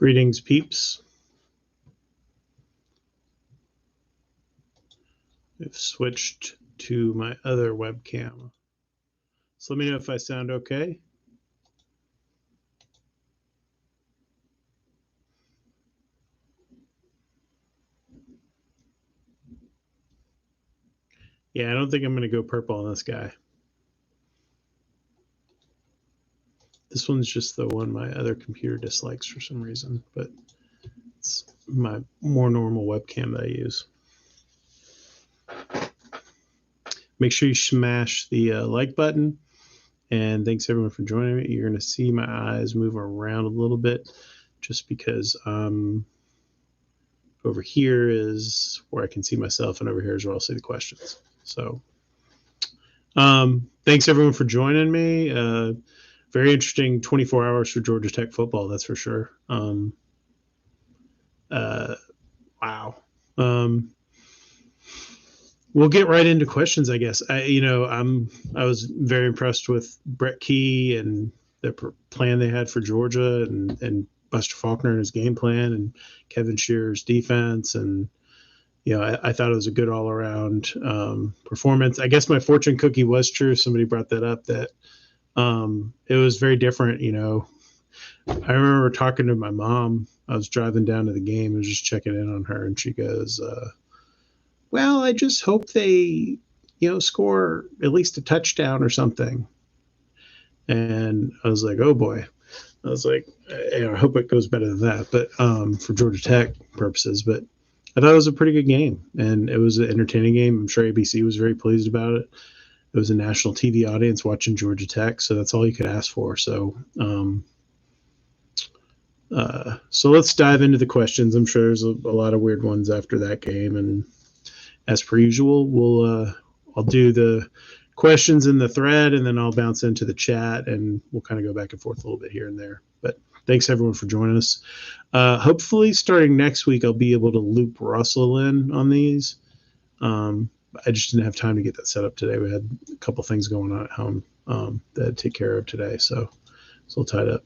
Greetings, peeps. I've switched to my other webcam. So let me know if I sound okay. Yeah, I don't think I'm going to go purple on this guy. This one's just the one my other computer dislikes for some reason, but it's my more normal webcam that I use. Make sure you smash the like button. And thanks everyone for joining me. You're going to see my eyes move around a little bit just because over here is where I can see myself, and over here is where I'll see the questions. So thanks everyone for joining me. Very interesting 24 hours for Georgia Tech football, that's for sure. Wow. We'll get right into questions, I guess. I was very impressed with Brent Key and the plan they had for Georgia, and Buster Faulkner and his game plan, and Kevin Shearer's defense, and I thought it was a good all around performance. I guess my fortune cookie was true. Somebody brought that up, that it was very different. I remember talking to my mom. I was driving down to the game and was just checking in on her, and she goes, well, I just hope they, score at least a touchdown or something. And I was like, oh boy. I was like, I hope it goes better than that, but for Georgia Tech purposes. But I thought it was a pretty good game, and it was an entertaining game. I'm sure ABC was very pleased about it. It was a national TV audience watching Georgia Tech, so that's all you could ask for. So, so let's dive into the questions. I'm sure there's a lot of weird ones after that game, and as per usual, I'll do the questions in the thread, and then I'll bounce into the chat, and we'll kind of go back and forth a little bit here and there. But thanks everyone for joining us. Hopefully starting next week, I'll be able to loop Russell in on these. I just didn't have time to get that set up today. We had a couple things going on at home that I had to take care of today, so it's a little tied up.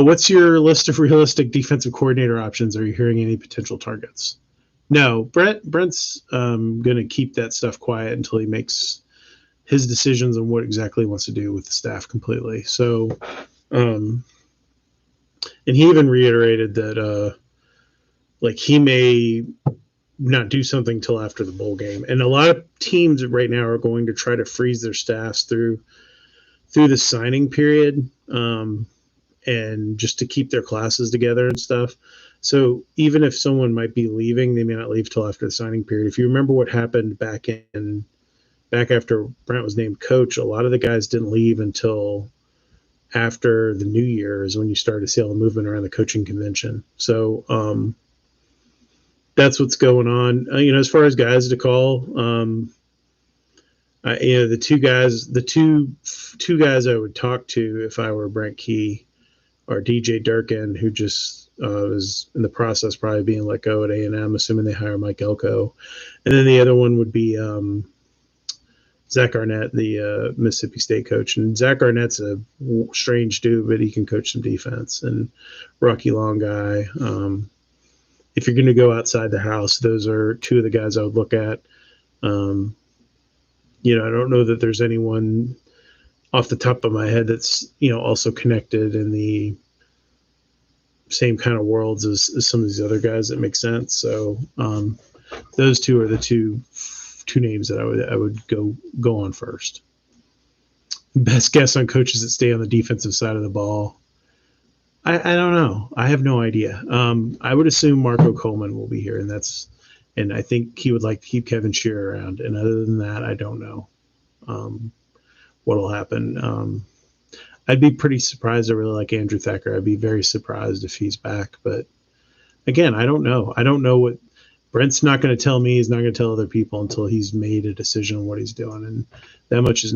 What's your list of realistic defensive coordinator options? Are you hearing any potential targets? No, Brent's going to keep that stuff quiet until he makes his decisions on what exactly he wants to do with the staff completely. So, and he even reiterated that, he may not do something till after the bowl game. And a lot of teams right now are going to try to freeze their staffs through the signing period, and just to keep their classes together and stuff. So even if someone might be leaving, they may not leave till after the signing period. If you remember what happened back after Brent was named coach, a lot of the guys didn't leave until after the new year is when you started to see all the movement around the coaching convention. So that's what's going on. As far as guys to call, the two guys I would talk to if I were Brent Key are DJ Durkin, who just was in the process probably being let go at A&M, assuming they hire Mike Elko. And then the other one would be Zach Arnett, the Mississippi State coach. And Zach Arnett's a strange dude, but he can coach some defense. And Rocky Long guy. If you're going to go outside the house, those are two of the guys I would look at. I don't know that there's anyone off the top of my head that's, also connected in the same kind of worlds as some of these other guys that make sense. So those two are the two names that I would go on first. Best guess on coaches that stay on the defensive side of the ball. I don't know. I have no idea. I would assume Marco Coleman will be here, and I think he would like to keep Kevin Shearer around. And other than that, I don't know what'll happen. I'd be pretty surprised. I really like Andrew Thacker. I'd be very surprised if he's back. But again, I don't know. I don't know what Brent's not going to tell me. He's not going to tell other people until he's made a decision on what he's doing, and that much is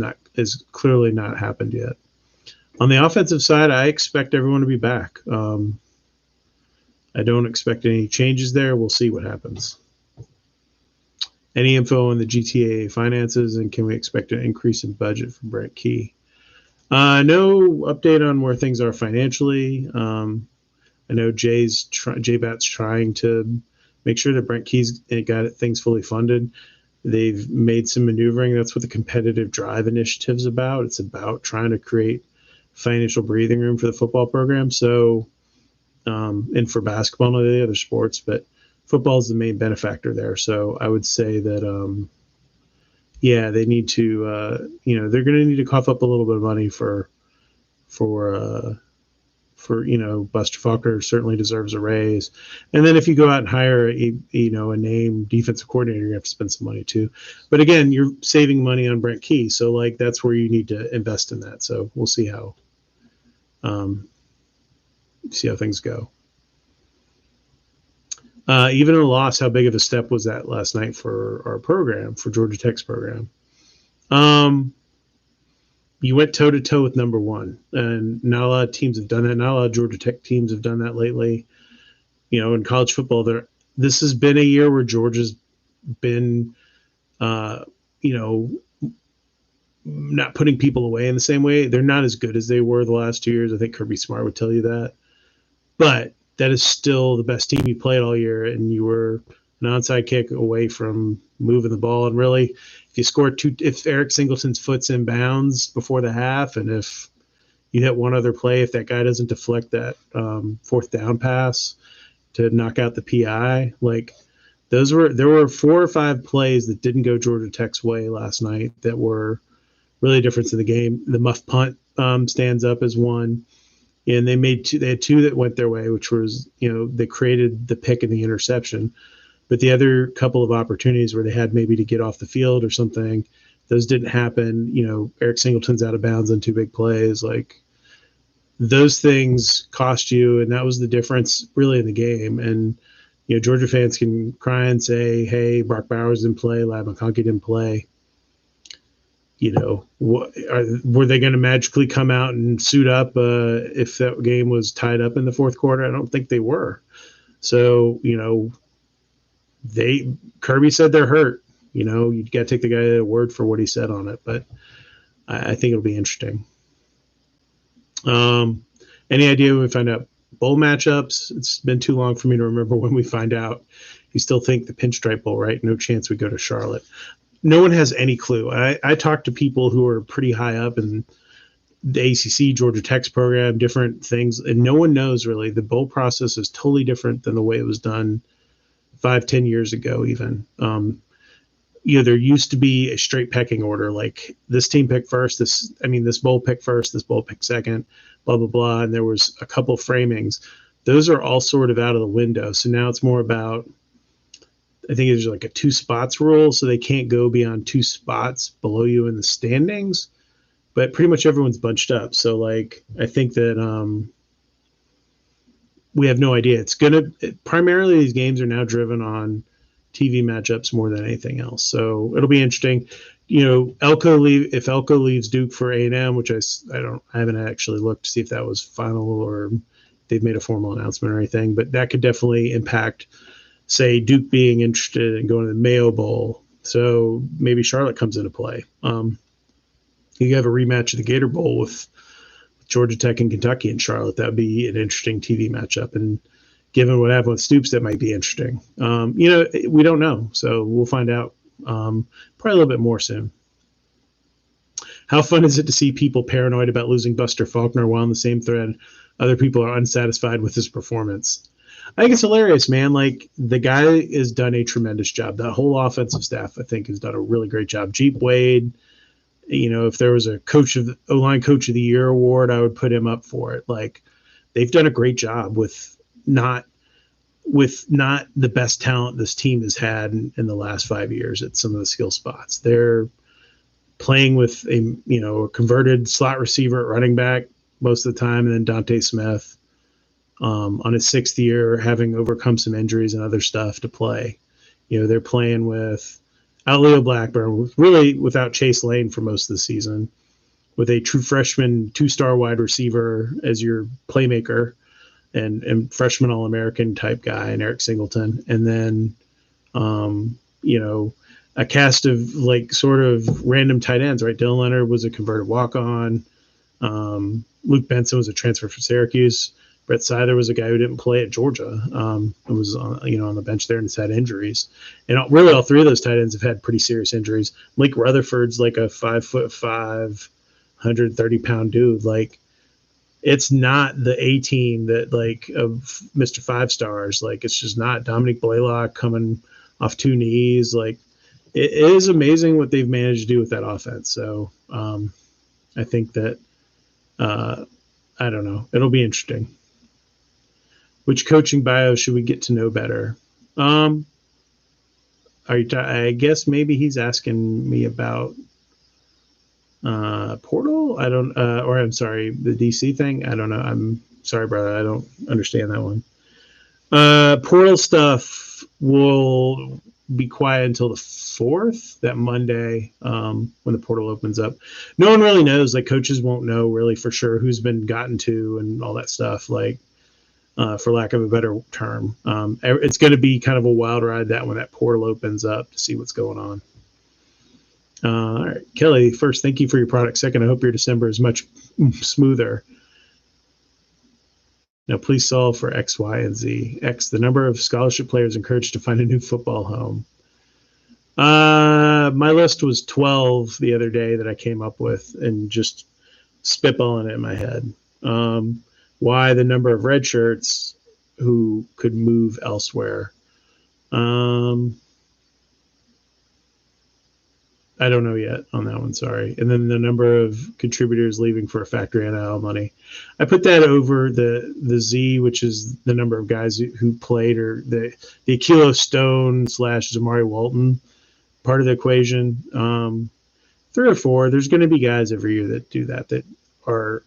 clearly not happened yet. On the offensive side, I expect everyone to be back. I don't expect any changes there. We'll see what happens. Any info on the GTA finances, and can we expect an increase in budget from Brent Key? No update on where things are financially. I know J-Bat's trying to make sure that Brent Key's got things fully funded. They've made some maneuvering. That's what the competitive drive initiative's about. It's about trying to create financial breathing room for the football program. So, and for basketball and all the other sports, but football is the main benefactor there. So I would say that, yeah, they need to, they're going to need to cough up a little bit of money for, uh, Buster Faulkner certainly deserves a raise. And then if you go out and hire a name defensive coordinator, you're gonna have to spend some money too. But again, you're saving money on Brent Key, so like that's where you need to invest in that. So we'll um, see how things go. Even in a loss, how big of a step was that last night for our program, for Georgia Tech's program? You went toe to toe with number one, and not a lot of teams have done that. Not a lot of Georgia Tech teams have done that lately. In college football, this has been a year where Georgia's been, uh, you know, not putting people away in the same way. They're not as good as they were the last 2 years. I think Kirby Smart would tell you that, but that is still the best team you played all year, and you were an onside kick away from moving the ball. And really, if you score if Eric Singleton's foot's in bounds before the half, and if you hit one other play, if that guy doesn't deflect that fourth down pass to knock out the PI, like there were 4 or 5 plays that didn't go Georgia Tech's way last night that were really a difference in the game. The muff punt stands up as one. And they had 2 that went their way, which was, they created the pick and the interception. But the other couple of opportunities where they had maybe to get off the field or something, those didn't happen. Eric Singleton's out of bounds on 2 big plays. Like, those things cost you, and that was the difference really in the game. And, Georgia fans can cry and say, hey, Brock Bowers didn't play, Lad McConkey didn't play. Were they going to magically come out and suit up if that game was tied up in the fourth quarter? I don't think they were. So, Kirby said they're hurt. You got to take the guy at a word for what he said on it, but I think it'll be interesting. Any idea when we find out bowl matchups? It's been too long for me to remember when we find out. You still think the Pinstripe Bowl, right? No chance we go to Charlotte. No one has any clue. I talked to people who are pretty high up in the ACC, Georgia Tech's program, different things, and no one knows really. The bowl process is totally different than the way it was done 5-10 years ago even. There used to be a straight pecking order, like this team picked first, this bowl picked first, this bowl picked second, blah, blah, blah, and there was a couple framings. Those are all sort of out of the window. So now it's more about, I think there's like a 2 spots rule, so they can't go beyond 2 spots below you in the standings, but pretty much everyone's bunched up. So like, I think that we have no idea. Primarily these games are now driven on TV matchups more than anything else. So it'll be interesting. If Elko leaves Duke for A&M, which I haven't actually looked to see if that was final or they've made a formal announcement or anything, but that could definitely impact, say, Duke being interested in going to the Mayo Bowl. So maybe Charlotte comes into play. You have a rematch of the Gator Bowl with Georgia Tech and Kentucky in Charlotte. That would be an interesting TV matchup. And given what happened with Stoops, that might be interesting. We don't know. So we'll find out probably a little bit more soon. How fun is it to see people paranoid about losing Buster Faulkner while in the same thread other people are unsatisfied with his performance? I think it's hilarious, man. Like, the guy has done a tremendous job. That whole offensive staff, I think, has done a really great job. Jeep Wade, if there was a O-line coach of the year award, I would put him up for it. Like, they've done a great job with not the best talent this team has had in the last 5 years at some of the skill spots. They're playing with a converted slot receiver at running back most of the time, and then Dante Smith on his 6th year, having overcome some injuries and other stuff to play. They're playing with Leo Blackburn, really without Chase Lane for most of the season, with a true freshman 2-star wide receiver as your playmaker and freshman All-American type guy, and Eric Singleton. And then, a cast of like sort of random tight ends, right? Dylan Leonard was a converted walk-on. Luke Benson was a transfer from Syracuse. Brett Seither was a guy who didn't play at Georgia. It was on the bench there and has had injuries. And really, all three of those tight ends have had pretty serious injuries. Malik Rutherford's like a 5'5", 130-pound dude. Like, it's not the A team that like of Mr. Five Stars. Like, it's just not. Dominic Blaylock coming off 2 knees. Like, it is amazing what they've managed to do with that offense. So I think that I don't know. It'll be interesting. Which coaching bio should we get to know better? I guess maybe he's asking me about Portal. I don't, or I'm sorry, the DC thing. I don't know. I'm sorry, brother. I don't understand that one. Portal stuff will be quiet until the 4th, that Monday, when the portal opens up. No one really knows. Like, coaches won't know really for sure who's been gotten to and all that stuff. Like, for lack of a better term, it's going to be kind of a wild ride when that portal opens up to see what's going on. All right, Kelly, first, thank you for your product. Second, I hope your December is much smoother. Now, please solve for X, Y, and Z. X, the number of scholarship players encouraged to find a new football home. My list was 12 the other day that I came up with and just spitballing it in my head. Why the number of red shirts who could move elsewhere? I don't know yet on that one, sorry. And then the number of contributors leaving for a factory NIL money. I put that over the Z, which is the number of guys who played, or the Akilo Stone / Zamari Walton part of the equation. 3 or 4, there's going to be guys every year that do that are,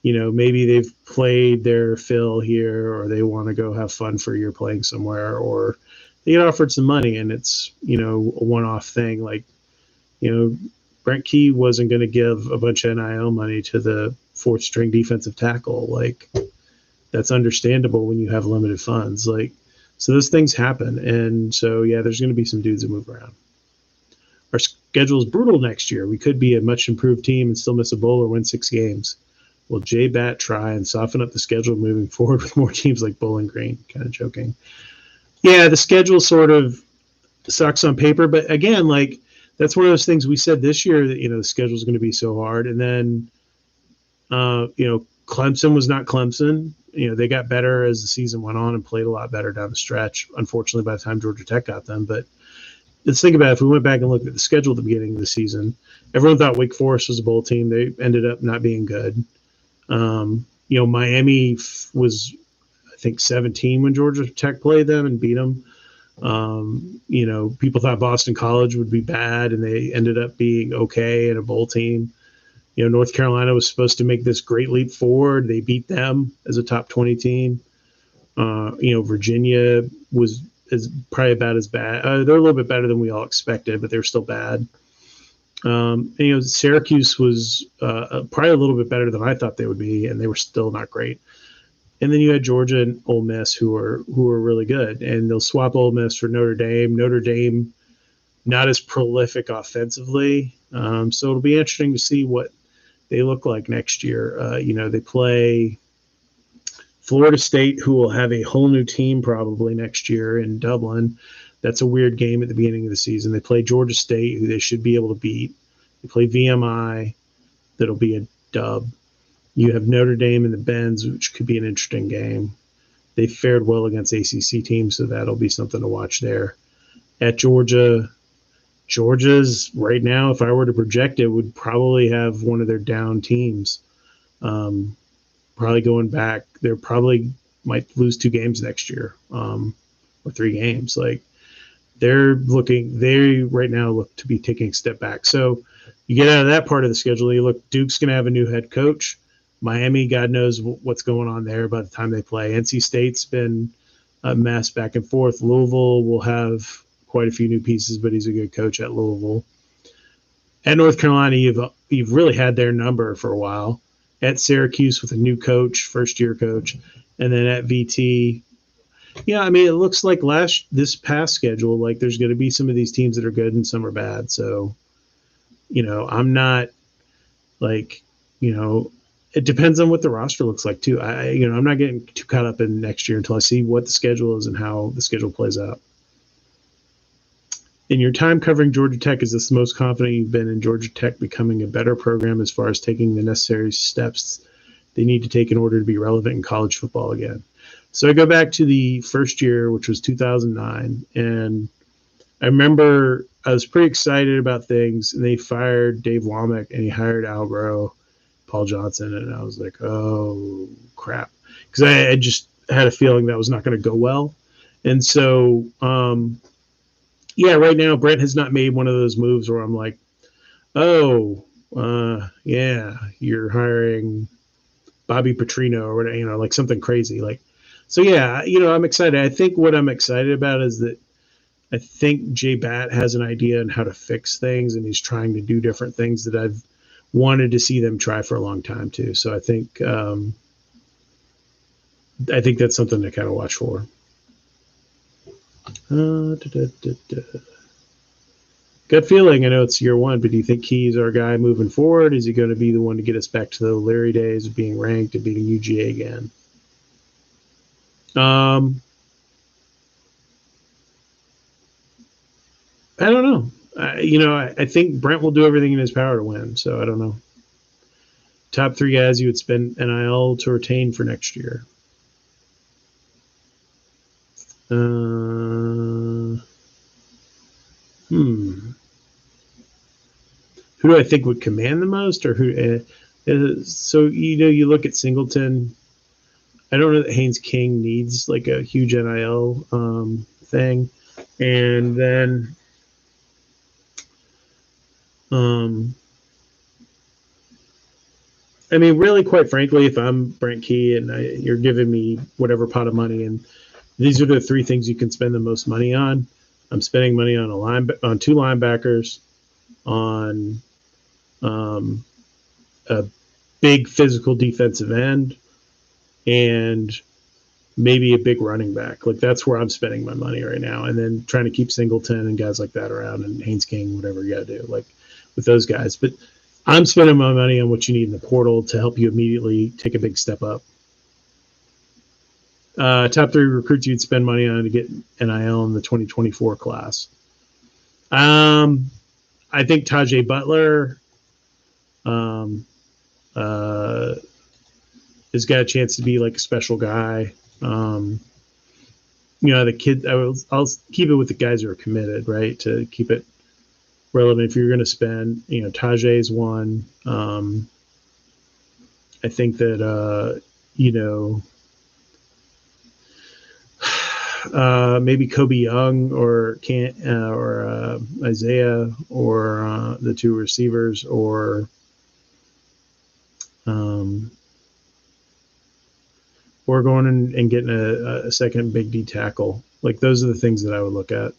maybe they've played their fill here, or they want to go have fun for a year playing somewhere, or they get offered some money and it's, a one-off thing. Like, Brent Key wasn't going to give a bunch of NIL money to the 4th string defensive tackle. Like, that's understandable when you have limited funds. Like, so those things happen. And so, yeah, there's going to be some dudes that move around. Our schedule is brutal next year. We could be a much improved team and still miss a bowl or win 6 games. Will J-Bat try and soften up the schedule moving forward with more teams like Bowling Green? Kind of joking. Yeah, the schedule sort of sucks on paper. But again, like, that's one of those things we said this year that, the schedule is going to be so hard. And then, Clemson was not Clemson. They got better as the season went on and played a lot better down the stretch, unfortunately, by the time Georgia Tech got them. But let's think about it. If we went back and looked at the schedule at the beginning of the season, everyone thought Wake Forest was a bowl team. They ended up not being good. Miami was, I think, 17 when Georgia Tech played them and beat them. People thought Boston College would be bad, and they ended up being okay and a bowl team. North Carolina was supposed to make this great leap forward. They beat them as a top 20 team. Virginia is probably about as bad. They're a little bit better than we all expected, but they're still bad. Syracuse was probably a little bit better than I thought they would be, and they were still not great. And then you had Georgia and Ole Miss, who are really good, and they'll swap Ole Miss for Notre Dame. Notre Dame, not as prolific offensively, so it'll be interesting to see what they look like next year. They play Florida State, who will have a whole new team probably next year in Dublin. That's a weird game at the beginning of the season. They play Georgia State, who they should be able to beat. They play VMI, that'll be a dub. You have Notre Dame and the Benz, which could be an interesting game. They fared well against ACC teams, so that'll be something to watch there. At Georgia's right now, if I were to project it, would probably have one of their down teams. Probably going back, they probably might lose 2 games next year, or 3 games. Like, they right now look to be taking a step back. So you get out of that part of the schedule, you look, Duke's going to have a new head coach. Miami, God knows what's going on there by the time they play. NC State's been a mess back and forth. Louisville will have quite a few new pieces, but he's a good coach at Louisville. At North Carolina, you've really had their number for a while. At Syracuse with a new coach, first-year coach, and then at VT. Yeah, I mean, it looks like this past schedule, like there's going to be some of these teams that are good and some are bad. So, I'm not like, it depends on what the roster looks like too. I'm not getting too caught up in next year until I see what the schedule is and how the schedule plays out. In your time covering Georgia Tech, is this the most confident you've been in Georgia Tech becoming a better program as far as taking the necessary steps they need to take in order to be relevant in college football again? So I go back to the first year, which was 2009, and I remember I was pretty excited about things, and they fired Dave Womack, and he hired Al Groh, Paul Johnson, and I was like, oh, crap. Because I just had a feeling that was not going to go well. And so, right now, Brent has not made one of those moves where I'm like, oh, you're hiring Bobby Petrino or whatever, like something crazy. So I'm excited. I think what I'm excited about is that I think Jay Batt has an idea on how to fix things, and he's trying to do different things that I've wanted to see them try for a long time too. So I think that's something to kind of watch for. Gut feeling, I know it's year one, but do you think Key's our guy moving forward? Is he going to be the one to get us back to the Larry days of being ranked and beating UGA again? I don't know. I think Brent will do everything in his power to win, so I don't know. Top 3 guys you would spend NIL to retain for next year. Who do I think would command the most, or who? So you look at Singleton. I don't know that Haynes King needs like a huge NIL thing, and then really, quite frankly, if I'm Brent Key and you're giving me whatever pot of money, and these are the 3 things you can spend the most money on, I'm spending money on on 2 linebackers, on a big physical defensive end, and maybe a big running back. Like, that's where I'm spending my money right now. And then trying to keep Singleton and guys like that around, and Haynes King, whatever you got to do, like with those guys. But I'm spending my money on what you need in the portal to help you immediately take a big step up. Top 3 recruits you'd spend money on to get NIL in the 2024 class. I think Tajay Butler has got a chance to be like a special guy. The kid, I'll keep it with the guys who are committed, right? To keep it relevant. If you're going to spend, Tajay's one. I think that, maybe Kobe Young or Isaiah, or the 2 receivers, or going and getting a second big D tackle. Like, those are the things that I would look at.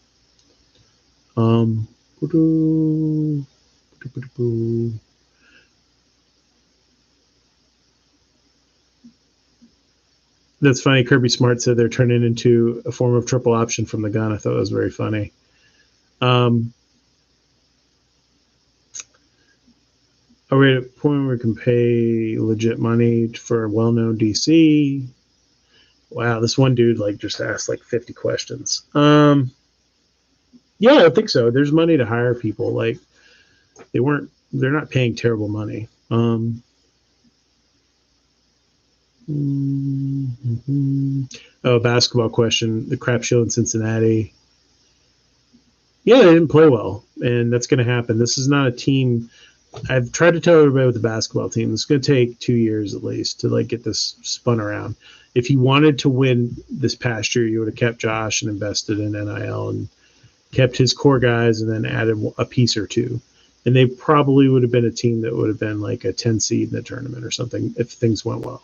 That's funny. Kirby Smart said they're turning into a form of triple option from the gun. I thought that was very funny. Are we at a point where we can pay legit money for a well-known DC? Wow, this one dude just asked 50 questions. Yeah, I think so. There's money to hire people. They're not paying terrible money. Oh, basketball question. The crap show in Cincinnati. Yeah, they didn't play well, and that's going to happen. This is not a team. I've tried to tell everybody with the basketball team, it's going to take 2 years at least to get this spun around. If you wanted to win this past year, you would have kept Josh and invested in NIL and kept his core guys, and then added a piece or 2. And they probably would have been a team that would have been like a 10 seed in the tournament or something if things went well.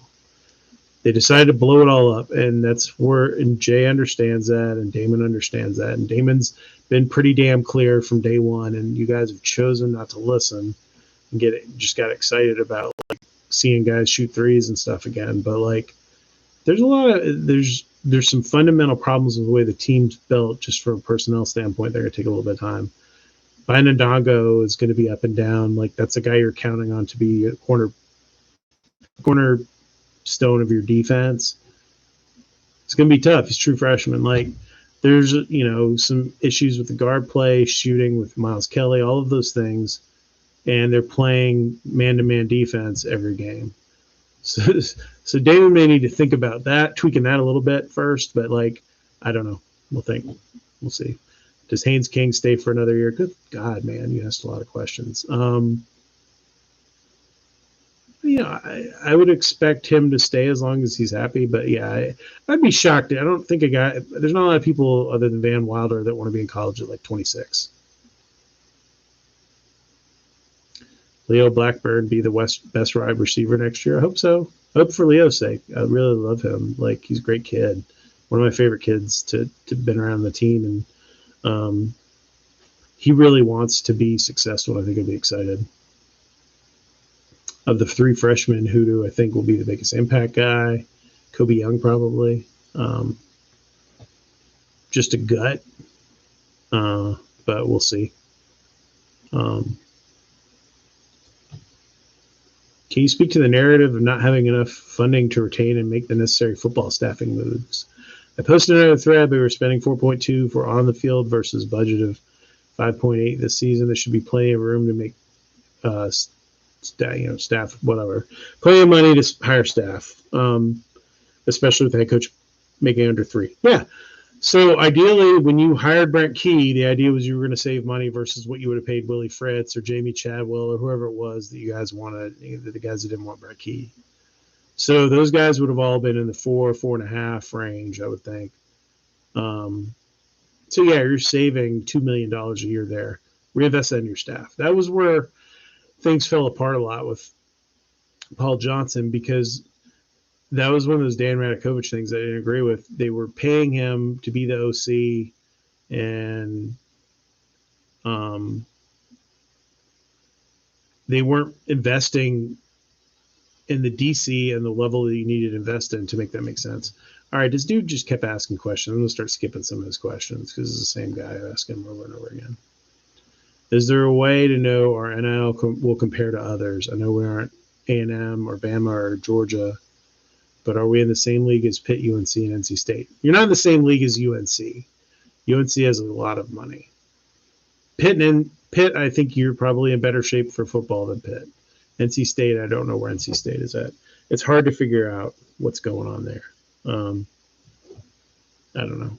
They decided to blow it all up, and that's where, and Jay understands that, and Damon understands that, and Damon's been pretty damn clear from day one, and you guys have chosen not to listen and just got excited about seeing guys shoot threes and stuff again. But there's a lot of there's some fundamental problems with the way the team's built, just from a personnel standpoint. They're going to take a little bit of time. Bynandongo is going to be up and down. That's a guy you're counting on to be a corner cornerstone of your defense, it's going to be tough. He's a true freshman. Like, there's, some issues with the guard play, shooting with Miles Kelly, all of those things. And they're playing man-to-man defense every game. So David may need to think about that, tweaking that a little bit first. But, I don't know. We'll see. Does Haynes King stay for another year? Good God, man, you asked a lot of questions. I would expect him to stay as long as he's happy. But, yeah, I'd be shocked. I don't think there's not a lot of people other than Van Wilder that want to be in college at 26. Leo Blackburn be the best wide receiver next year? I hope so. I hope for Leo's sake. I really love him. He's a great kid. One of my favorite kids to been around the team. And he really wants to be successful. I think he'll be excited. Of the 3 freshmen, who do I think will be the biggest impact guy? Kobe Young, probably. Just a gut. But we'll see. Can you speak to the narrative of not having enough funding to retain and make the necessary football staffing moves? I posted another thread. We were spending 4.2 for on the field versus budget of 5.8 this season. There should be plenty of room to make staff, whatever. Plenty of money to hire staff, especially with the head coach making under 3. Yeah. So ideally, when you hired Brent Key, the idea was you were going to save money versus what you would have paid Willie Fritz or Jamie Chadwell or whoever it was that you guys wanted, the guys that didn't want Brent Key. So those guys would have all been in the 4.5 range, I would think. So yeah, you're saving $2 million a year there. Reinvest that in your staff. That was where things fell apart a lot with Paul Johnson, because that was one of those Dan Radakovich things I didn't agree with. They were paying him to be the OC, and they weren't investing in the DC and the level that you needed to invest in to make that make sense. All right, this dude just kept asking questions. I'm going to start skipping some of his questions because it's the same guy asking them over and over again. Is there a way to know our NIL will compare to others? I know we aren't A&M or Bama or Georgia, but are we in the same league as Pitt, UNC, and NC State? You're not in the same league as UNC. UNC has a lot of money. Pitt, I think you're probably in better shape for football than Pitt. NC State, I don't know where NC State is at. It's hard to figure out what's going on there. I don't know.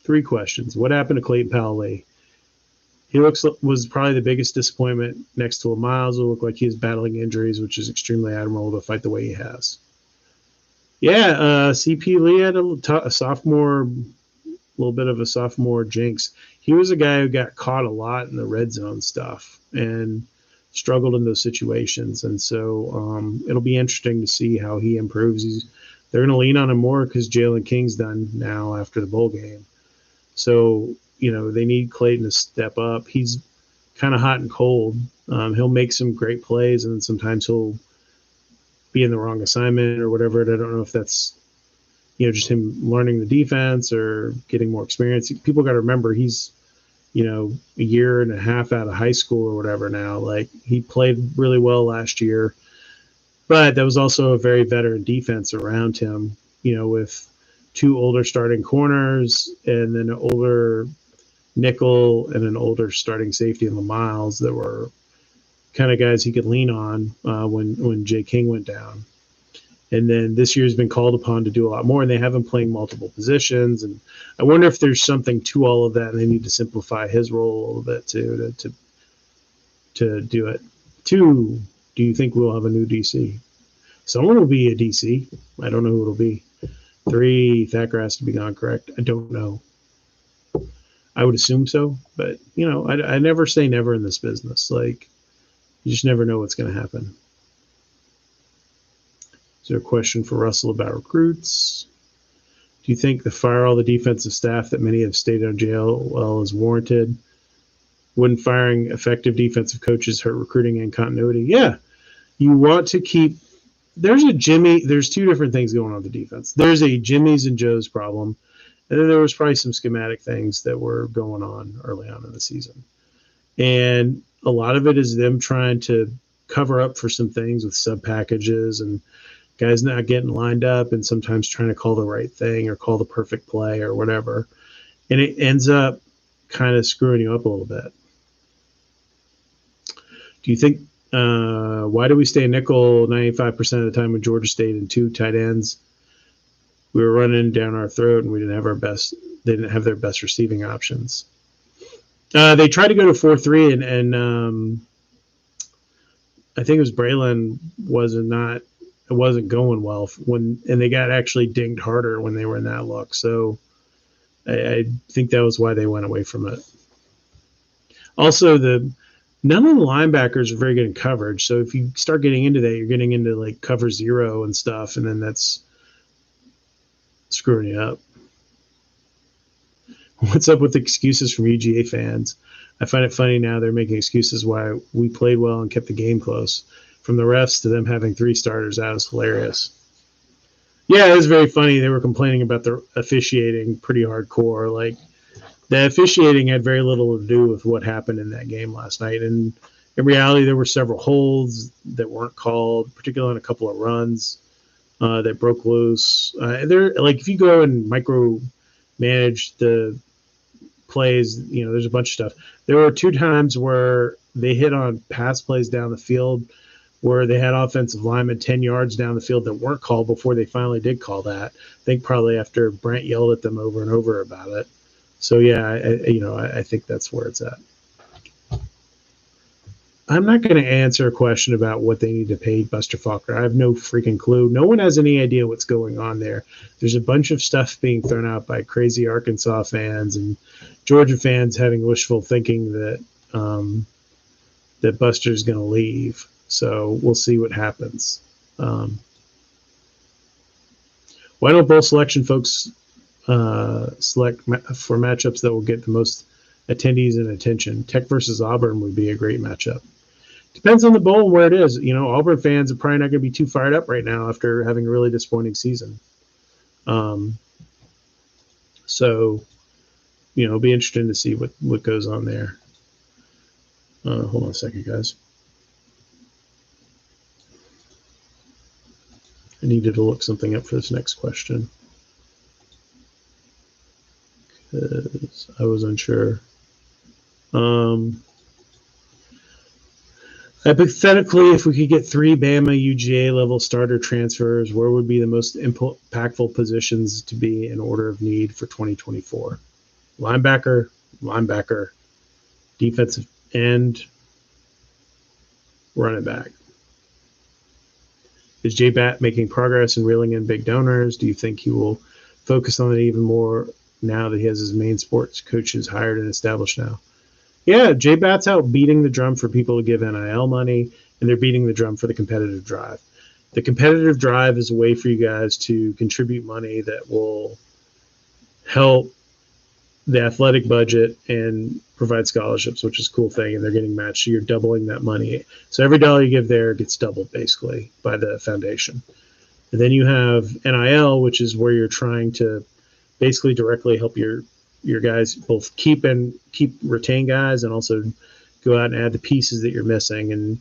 3 questions. What happened to Clayton Powell-Lee? He was probably the biggest disappointment next to Miles. It looked like he was battling injuries, which is extremely admirable to fight the way he has. Yeah, CP Lee had a sophomore, little bit of a sophomore jinx. He was a guy who got caught a lot in the red zone stuff and struggled in those situations. And so it'll be interesting to see how he improves. They're going to lean on him more because Jalen King's done now after the bowl game. So, they need Clayton to step up. He's kind of hot and cold. He'll make some great plays, and then sometimes he'll be in the wrong assignment or whatever. I don't know if that's, just him learning the defense or getting more experience. People got to remember he's, a year and a half out of high school or whatever now. Like, he played really well last year, but there was also a very veteran defense around him, with 2 older starting corners and then an older nickel and an older starting safety in the Miles that were kind of guys he could lean on when Jay King went down. And then this year's been called upon to do a lot more, and they have him playing multiple positions. And I wonder if there's something to all of that, and they need to simplify his role a little bit too to do it. 2, do you think we'll have a new DC? Someone will be a DC. I don't know who it'll be. 3, Thacker has to be gone, correct? I don't know. I would assume so, but I never say never in this business. Like, you just never know what's going to happen. Is there a question for Russell about recruits? Do you think the fire all the defensive staff that many have stated on JL is warranted? Wouldn't firing effective defensive coaches hurt recruiting and continuity? Yeah. You want to keep – there's 2 different things going on with the defense. There's a Jimmy's and Joe's problem. And then there was probably some schematic things that were going on early on in the season. And a lot of it is them trying to cover up for some things with sub packages and guys not getting lined up and sometimes trying to call the right thing or call the perfect play or whatever. And it ends up kind of screwing you up a little bit. Do you think, why do we stay nickel 95% of the time with Georgia State and 2 tight ends? We were running down our throat and we didn't have they didn't have their best receiving options. They tried to go to 4-3 and I think it was Braylon it wasn't going well and they got actually dinged harder when they were in that look. So I think that was why they went away from it. Also, none of the linebackers are very good in coverage. So if you start getting into that, you're getting into like cover 0 and stuff, and then that's screwing you up. What's up with excuses from UGA fans? I find it funny now they're making excuses why we played well and kept the game close. From the refs to them having 3 starters out is hilarious. Yeah, it was very funny. They were complaining about the officiating pretty hardcore. Like, the officiating had very little to do with what happened in that game last night. And in reality, there were several holds that weren't called, particularly on a couple of runs that broke loose. If you go and micromanage the plays, there's a bunch of stuff. There were 2 times where they hit on pass plays down the field where they had offensive linemen 10 yards down the field that weren't called before they finally did call that. I think probably after Brent yelled at them over and over about it. So, yeah, I think that's where it's at. I'm not going to answer a question about what they need to pay Buster Faulkner. I have no freaking clue. No one has any idea what's going on there. There's a bunch of stuff being thrown out by crazy Arkansas fans and Georgia fans having wishful thinking that that Buster's going to leave. So we'll see what happens. Why don't bowl selection folks select for matchups that will get the most attendees and attention? Tech versus Auburn would be a great matchup. Depends on the bowl and where it is. Auburn fans are probably not going to be too fired up right now after having a really disappointing season. So, it'll be interesting to see what goes on there. Hold on a second, guys. I needed to look something up for this next question because I was unsure. Hypothetically, if we could get 3 Bama UGA level starter transfers, where would be the most impactful positions to be in order of need for 2024? Linebacker, defensive end, running back. Is J-Bat making progress in reeling in big donors? Do you think he will focus on it even more now that he has his main sports coaches hired and established now? Yeah, J-Bat's out beating the drum for people to give NIL money, and they're beating the drum for the competitive drive. The competitive drive is a way for you guys to contribute money that will help the athletic budget and provide scholarships, which is a cool thing, and they're getting matched. So you're doubling that money. So every dollar you give there gets doubled, basically, by the foundation. And then you have NIL, which is where you're trying to basically directly help your guys both keep retain guys and also go out and add the pieces that you're missing. And,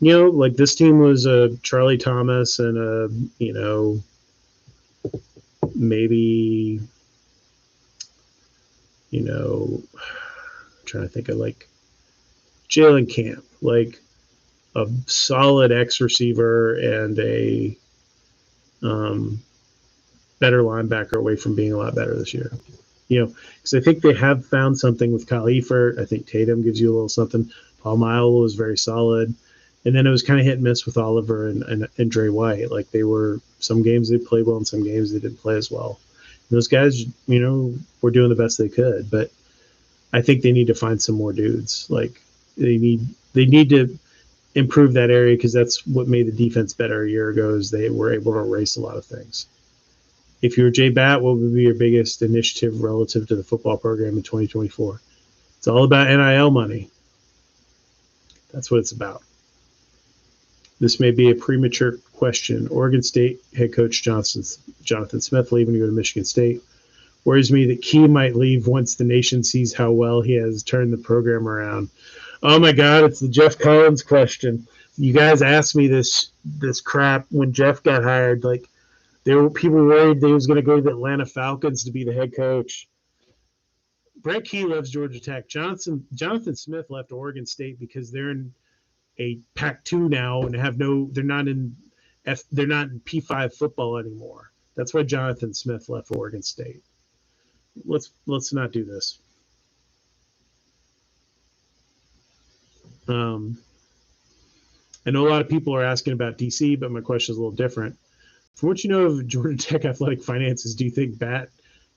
like this team was a Charlie Thomas and maybe, I'm trying to think of like Jalen Camp, like a solid X receiver and a better linebacker away from being a lot better this year. Because I think they have found something with Kyle Eifert. I think Tatum gives you a little something. Paul Mile was very solid. And then it was kind of hit and miss with Oliver and Dre White. Like some games they played well and some games they didn't play as well. And those guys, were doing the best they could. But I think they need to find some more dudes. Like they need to improve that area because that's what made the defense better a year ago is they were able to erase a lot of things. If you're J-Bat, what would be your biggest initiative relative to the football program in 2024? It's all about NIL money. That's what it's about. This may be a premature question. Oregon State head coach Jonathan Smith leaving to go to Michigan State. Worries me that Key might leave once the nation sees how well he has turned the program around. Oh, my God, it's the Jeff Collins question. You guys asked me this crap when Jeff got hired. Like, people worried they was going to go to the Atlanta Falcons to be the head coach. Brent Key loves Georgia Tech. Jonathan Smith left Oregon State because they're in a Pac-2 now and they're not in P5 football anymore. That's why Jonathan Smith left Oregon State. Let's not do this. I know a lot of people are asking about DC, but my question is a little different. From what you know of Georgia Tech athletic finances, do you think Bat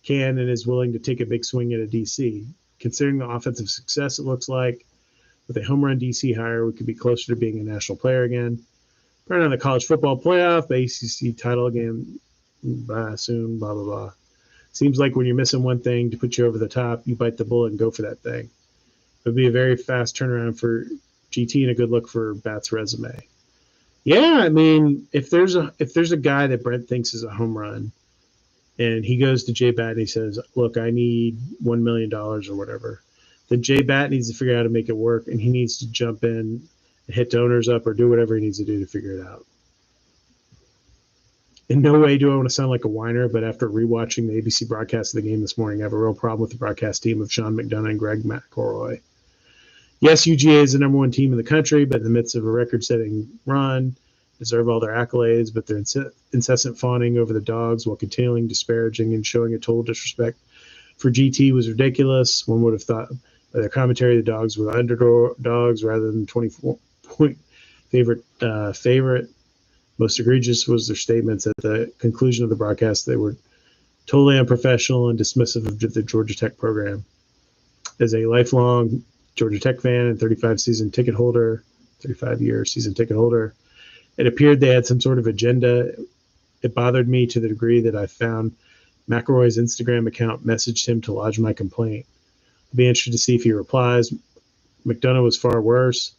can and is willing to take a big swing at a DC? Considering the offensive success it looks like, with a home run DC hire, we could be closer to being a national player again. Right on the college football playoff, the ACC title game, soon, blah, blah, blah. Seems like when you're missing one thing to put you over the top, you bite the bullet and go for that thing. It would be a very fast turnaround for GT and a good look for Bat's resume. Yeah, I mean, if there's a guy that Brent thinks is a home run, and he goes to Jay Bat and he says, "Look, I need $1 million or whatever," then Jay Bat needs to figure out how to make it work, and he needs to jump in and hit donors up or do whatever he needs to do to figure it out. In no way do I want to sound like a whiner, but after rewatching the ABC broadcast of the game this morning, I have a real problem with the broadcast team of Sean McDonough and Greg McElroy. Yes, UGA is the number one team in the country, but in the midst of a record-setting run, deserve all their accolades, but their incessant fawning over the dogs while continuing disparaging and showing a total disrespect for GT was ridiculous. One would have thought by their commentary the dogs were the underdogs rather than 24-point favorite. Most egregious was their statements at the conclusion of the broadcast. They were totally unprofessional and dismissive of the Georgia Tech program. As a lifelong Georgia Tech fan and 35-year season ticket holder, it appeared they had some sort of agenda. It bothered me to the degree that I found McElroy's Instagram account messaged him to lodge my complaint. I'll be interested to see if he replies. McDonough was far worse.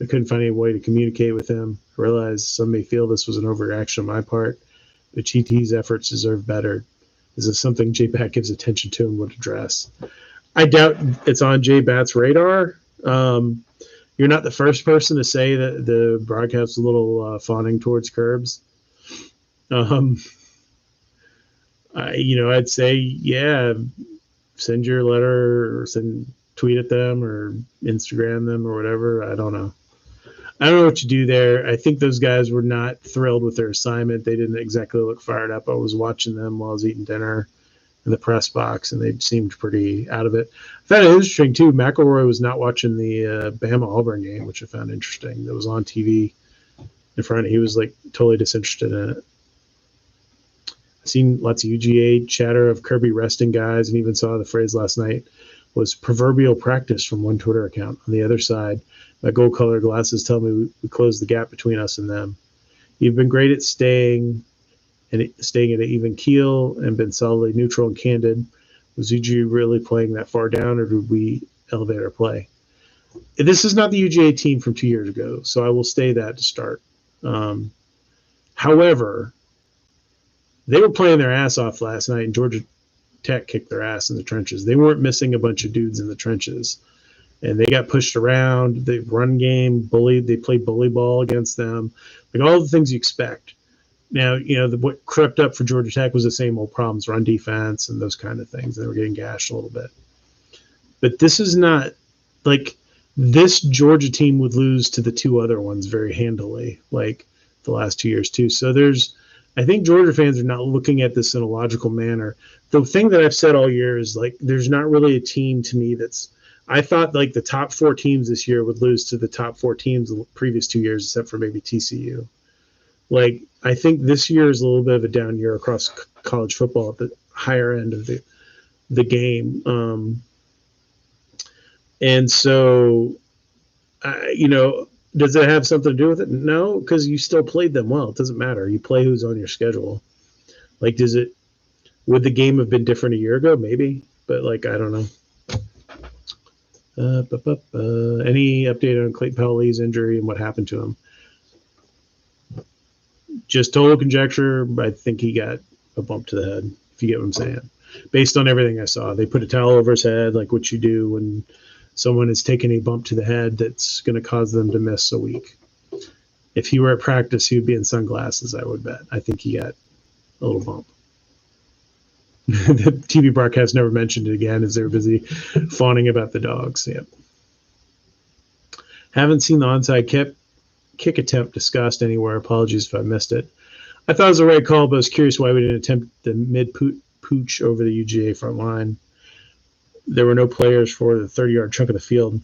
I couldn't find any way to communicate with him. I realized some may feel this was an overreaction on my part, but GT's efforts deserve better. This is something J Bat gives attention to and would address. I doubt it's on J Bat's radar. You're not the first person to say that the broadcast is a little fawning towards Curbs. I'd say, yeah, send your letter or tweet at them or Instagram them or whatever. I don't know. I don't know what you do there. I think those guys were not thrilled with their assignment. They didn't exactly look fired up. I was watching them while I was eating dinner in the press box, and they seemed pretty out of it. I found it interesting, too. McElroy was not watching the Bama-Auburn game, which I found interesting. That was on TV in front. He was, totally disinterested in it. I've seen lots of UGA chatter of Kirby resting guys, and even saw the phrase last night was proverbial practice from one Twitter account. On the other side, my gold-colored glasses tell me we closed the gap between us and them. You've been great at staying at an even keel and been solidly neutral and candid. Was UGA really playing that far down, or did we elevate our play? This is not the UGA team from 2 years ago, so I will say that to start. However, they were playing their ass off last night, and Georgia Tech kicked their ass in the trenches. They weren't missing a bunch of dudes in the trenches, and they got pushed around. The run game, bullied. They played bully ball against them, all the things you expect. Now, what crept up for Georgia Tech was the same old problems, run defense and those kind of things. They were getting gashed a little bit. But this is not this Georgia team would lose to the two other ones very handily, the last 2 years too. So I think Georgia fans are not looking at this in a logical manner. The thing that I've said all year is there's not really a team to me I thought the top four teams this year would lose to the top four teams the previous 2 years, except for maybe TCU. I think this year is a little bit of a down year across college football at the higher end of the game. And so, does it have something to do with it? No, because you still played them well. It doesn't matter. You play who's on your schedule. Would the game have been different a year ago? Maybe, but I don't know. Any update on Clayton Powell's injury and what happened to him? Just total conjecture. I think he got a bump to the head, if you get what I'm saying. Based on everything I saw, they put a towel over his head, like what you do when someone is taking a bump to the head that's going to cause them to miss a week. If he were at practice, he would be in sunglasses, I would bet. I think he got a little bump. The TV broadcast never mentioned it again as they were busy fawning about the dogs. Yep. Haven't seen the onside kick attempt discussed anywhere. Apologies if I missed it. I thought it was the right call, but I was curious why we didn't attempt the mid-pooch over the UGA front line. There were no players for the 30-yard chunk of the field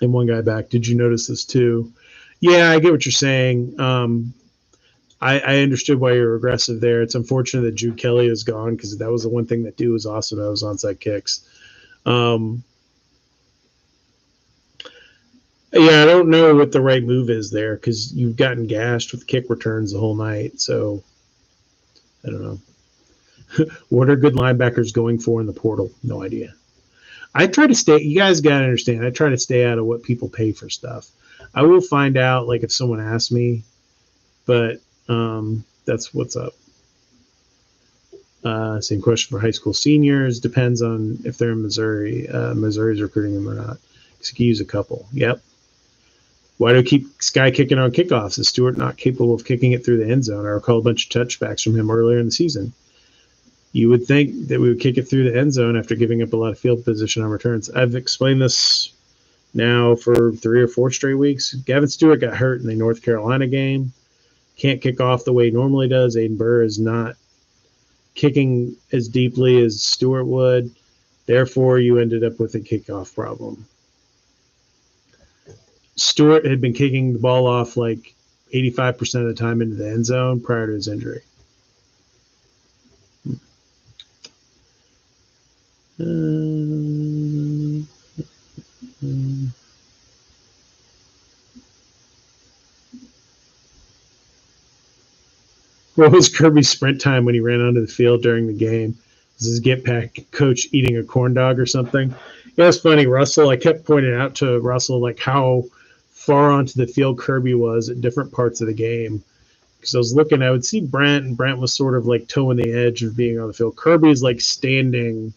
and one guy back. Did you notice this too? Yeah, I get what you're saying. I understood why you're aggressive there. It's unfortunate that Drew Kelly is gone because that was the one thing that dude was awesome at was onside kicks. Yeah, I don't know what the right move is there because you've gotten gashed with kick returns the whole night. So I don't know. What are good linebackers going for in the portal? No idea. I try to stay. You guys got to understand. I try to stay out of what people pay for stuff. I will find out like if someone asks me, but that's what's up. Same question for high school seniors. Depends on if they're in Missouri. Missouri's recruiting them or not. Because you can use a couple. Yep. Why do we keep Sky kicking on kickoffs? Is Stewart not capable of kicking it through the end zone? I recall a bunch of touchbacks from him earlier in the season. You would think that we would kick it through the end zone after giving up a lot of field position on returns. I've explained this now for 3 or 4 straight weeks. Gavin Stewart got hurt in the North Carolina game. Can't kick off the way he normally does. Aiden Burr is not kicking as deeply as Stewart would. Therefore, you ended up with a kickoff problem. Stewart had been kicking the ball off like 85% of the time into the end zone prior to his injury. What was Kirby's sprint time when he ran onto the field during the game? Was his get back coach eating a corn dog or something? Yeah, it's funny, Russell. I kept pointing out to Russell like how far onto the field Kirby was at different parts of the game. Because I was looking, I would see Brent, and Brent was sort of like toeing the edge of being on the field. Kirby is like standing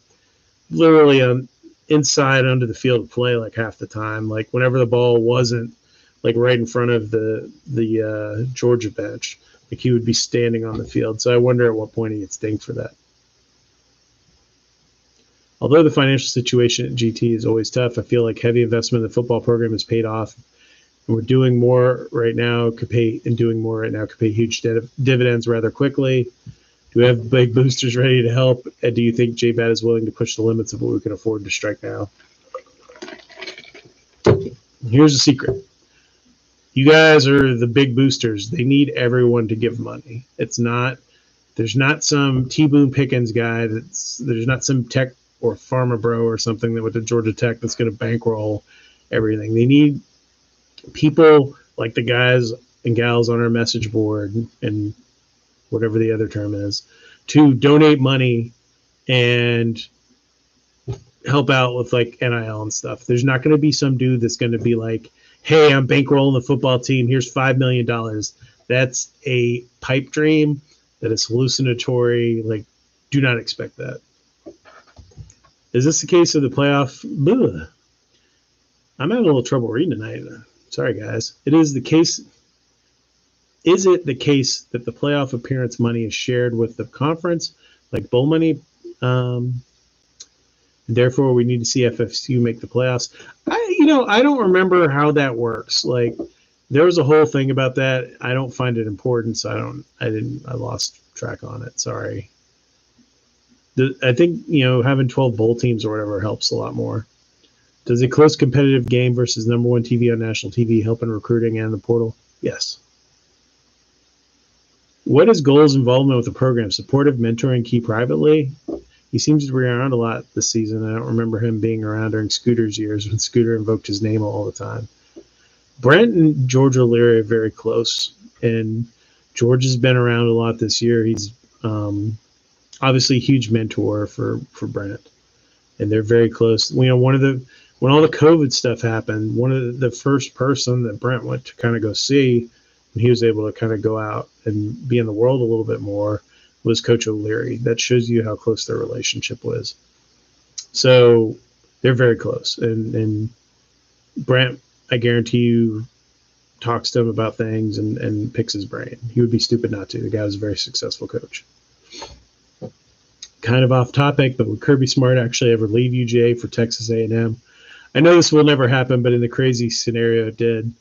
literally on inside under the field of play like half the time. Like whenever the ball wasn't like right in front of the Georgia bench, like he would be standing on the field. So I wonder at what point he gets dinged for that. Although the financial situation at GT is always tough, I feel like heavy investment in the football program has paid off. And we're doing more right now, could pay huge dividends rather quickly. Do we have big boosters ready to help? And do you think JBAT is willing to push the limits of what we can afford to strike now? Here's a secret. You guys are the big boosters. They need everyone to give money. There's not some T-Boone Pickens guy there's not some tech or pharma bro or something that with the Georgia Tech that's going to bankroll everything. They need people like the guys and gals on our message board and whatever the other term is to donate money and help out with like NIL and stuff. There's not going to be some dude that's going to be like, hey, I'm bankrolling the football team. Here's $5 million. That's a pipe dream. That is hallucinatory. Like, do not expect that. Is this the case of the playoff? Ugh. I'm having a little trouble reading tonight. Sorry, guys. Is it the case that the playoff appearance money is shared with the conference, like bowl money? Therefore, we need to see FFU make the playoffs. I don't remember how that works. Like, there was a whole thing about that. I don't find it important, so I lost track on it. Sorry. I think, having 12 bowl teams or whatever helps a lot more. Does a close competitive game versus number one TV on national TV help in recruiting and the portal? Yes. What is Goal's involvement with the program? Supportive, mentoring, Key privately? He seems to be around a lot this season. I don't remember him being around during Scooter's years when Scooter invoked his name all the time. Brent and George O'Leary are very close, and George has been around a lot this year. He's obviously a huge mentor for Brent, and they're very close. When all the COVID stuff happened, one of the first person that Brent went to kind of go see when he was able to kind of go out and be in the world a little bit more was Coach O'Leary. That shows you how close their relationship was. So they're very close, and Brent, I guarantee you, talks to him about things and picks his brain. He would be stupid not to. The guy was a very successful coach. Kind of off topic, but would Kirby Smart actually ever leave UGA for Texas A&M? I know this will never happen, but in the crazy scenario it did,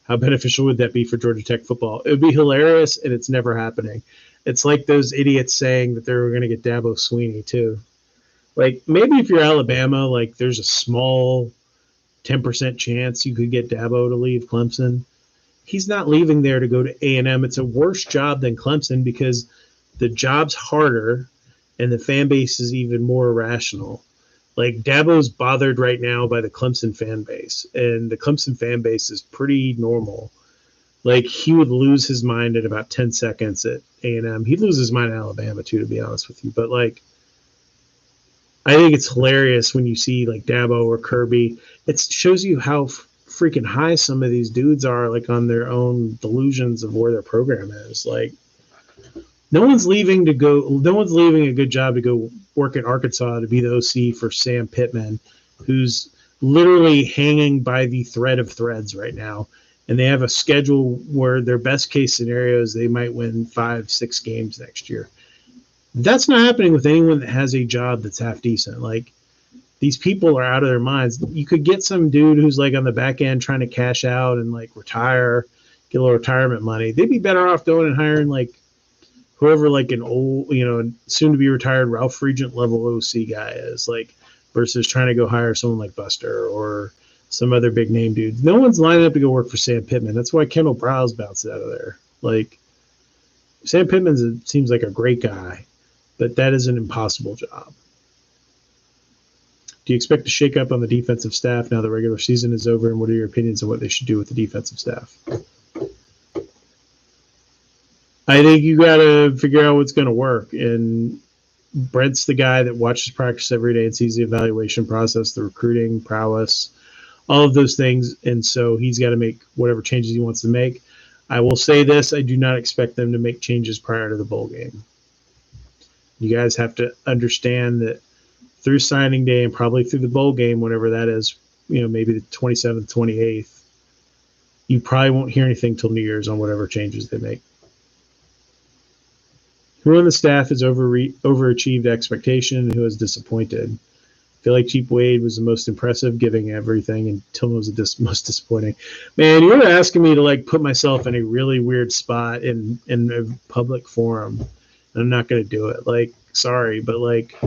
how beneficial would that be for Georgia Tech football? It would be hilarious, and it's never happening. It's like those idiots saying that they were going to get Dabo Swinney too. Like, maybe if you're Alabama, like, there's a small 10% chance you could get Dabo to leave Clemson. He's not leaving there to go to A&M. It's a worse job than Clemson because the job's harder and the fan base is even more irrational. Like, Dabo's bothered right now by the Clemson fan base, and the Clemson fan base is pretty normal. Like, he would lose his mind in about 10 seconds at A&M. He'd lose his mind at Alabama, too, to be honest with you. But, like, I think it's hilarious when you see, like, Dabo or Kirby. It shows you how freaking high some of these dudes are, like, on their own delusions of where their program is. Like, no one's leaving a good job to go work in Arkansas to be the OC for Sam Pittman, who's literally hanging by the thread of threads right now. And they have a schedule where their best case scenario is they might win 5-6 games next year. That's not happening with anyone that has a job that's half decent. Like, these people are out of their minds. You could get some dude who's like on the back end trying to cash out and like retire, get a little retirement money. They'd be better off going and hiring like whoever like an old, soon to be retired Ralph Regent level OC guy is, like, versus trying to go hire someone like Buster or some other big name dude. No one's lining up to go work for Sam Pittman. That's why Kendall Browse bounced out of there. Like, Sam Pittman seems like a great guy, but that is an impossible job. Do you expect to shake up on the defensive staff now the regular season is over, and what are your opinions on what they should do with the defensive staff? I think you got to figure out what's going to work, and Brent's the guy that watches practice every day and sees the evaluation process, the recruiting prowess, all of those things, and so he's got to make whatever changes he wants to make. I will say this, I do not expect them to make changes prior to the bowl game. You guys have to understand that through signing day and probably through the bowl game, whenever that is, maybe the 27th, 28th, you probably won't hear anything till New Year's on whatever changes they make. Who on the staff has overachieved expectation and who has disappointed? I feel like Chief Wade was the most impressive, giving everything, and Tillman was the most disappointing. Man, you're asking me to like put myself in a really weird spot in a public forum. I'm not going to do it. Like, sorry, but like,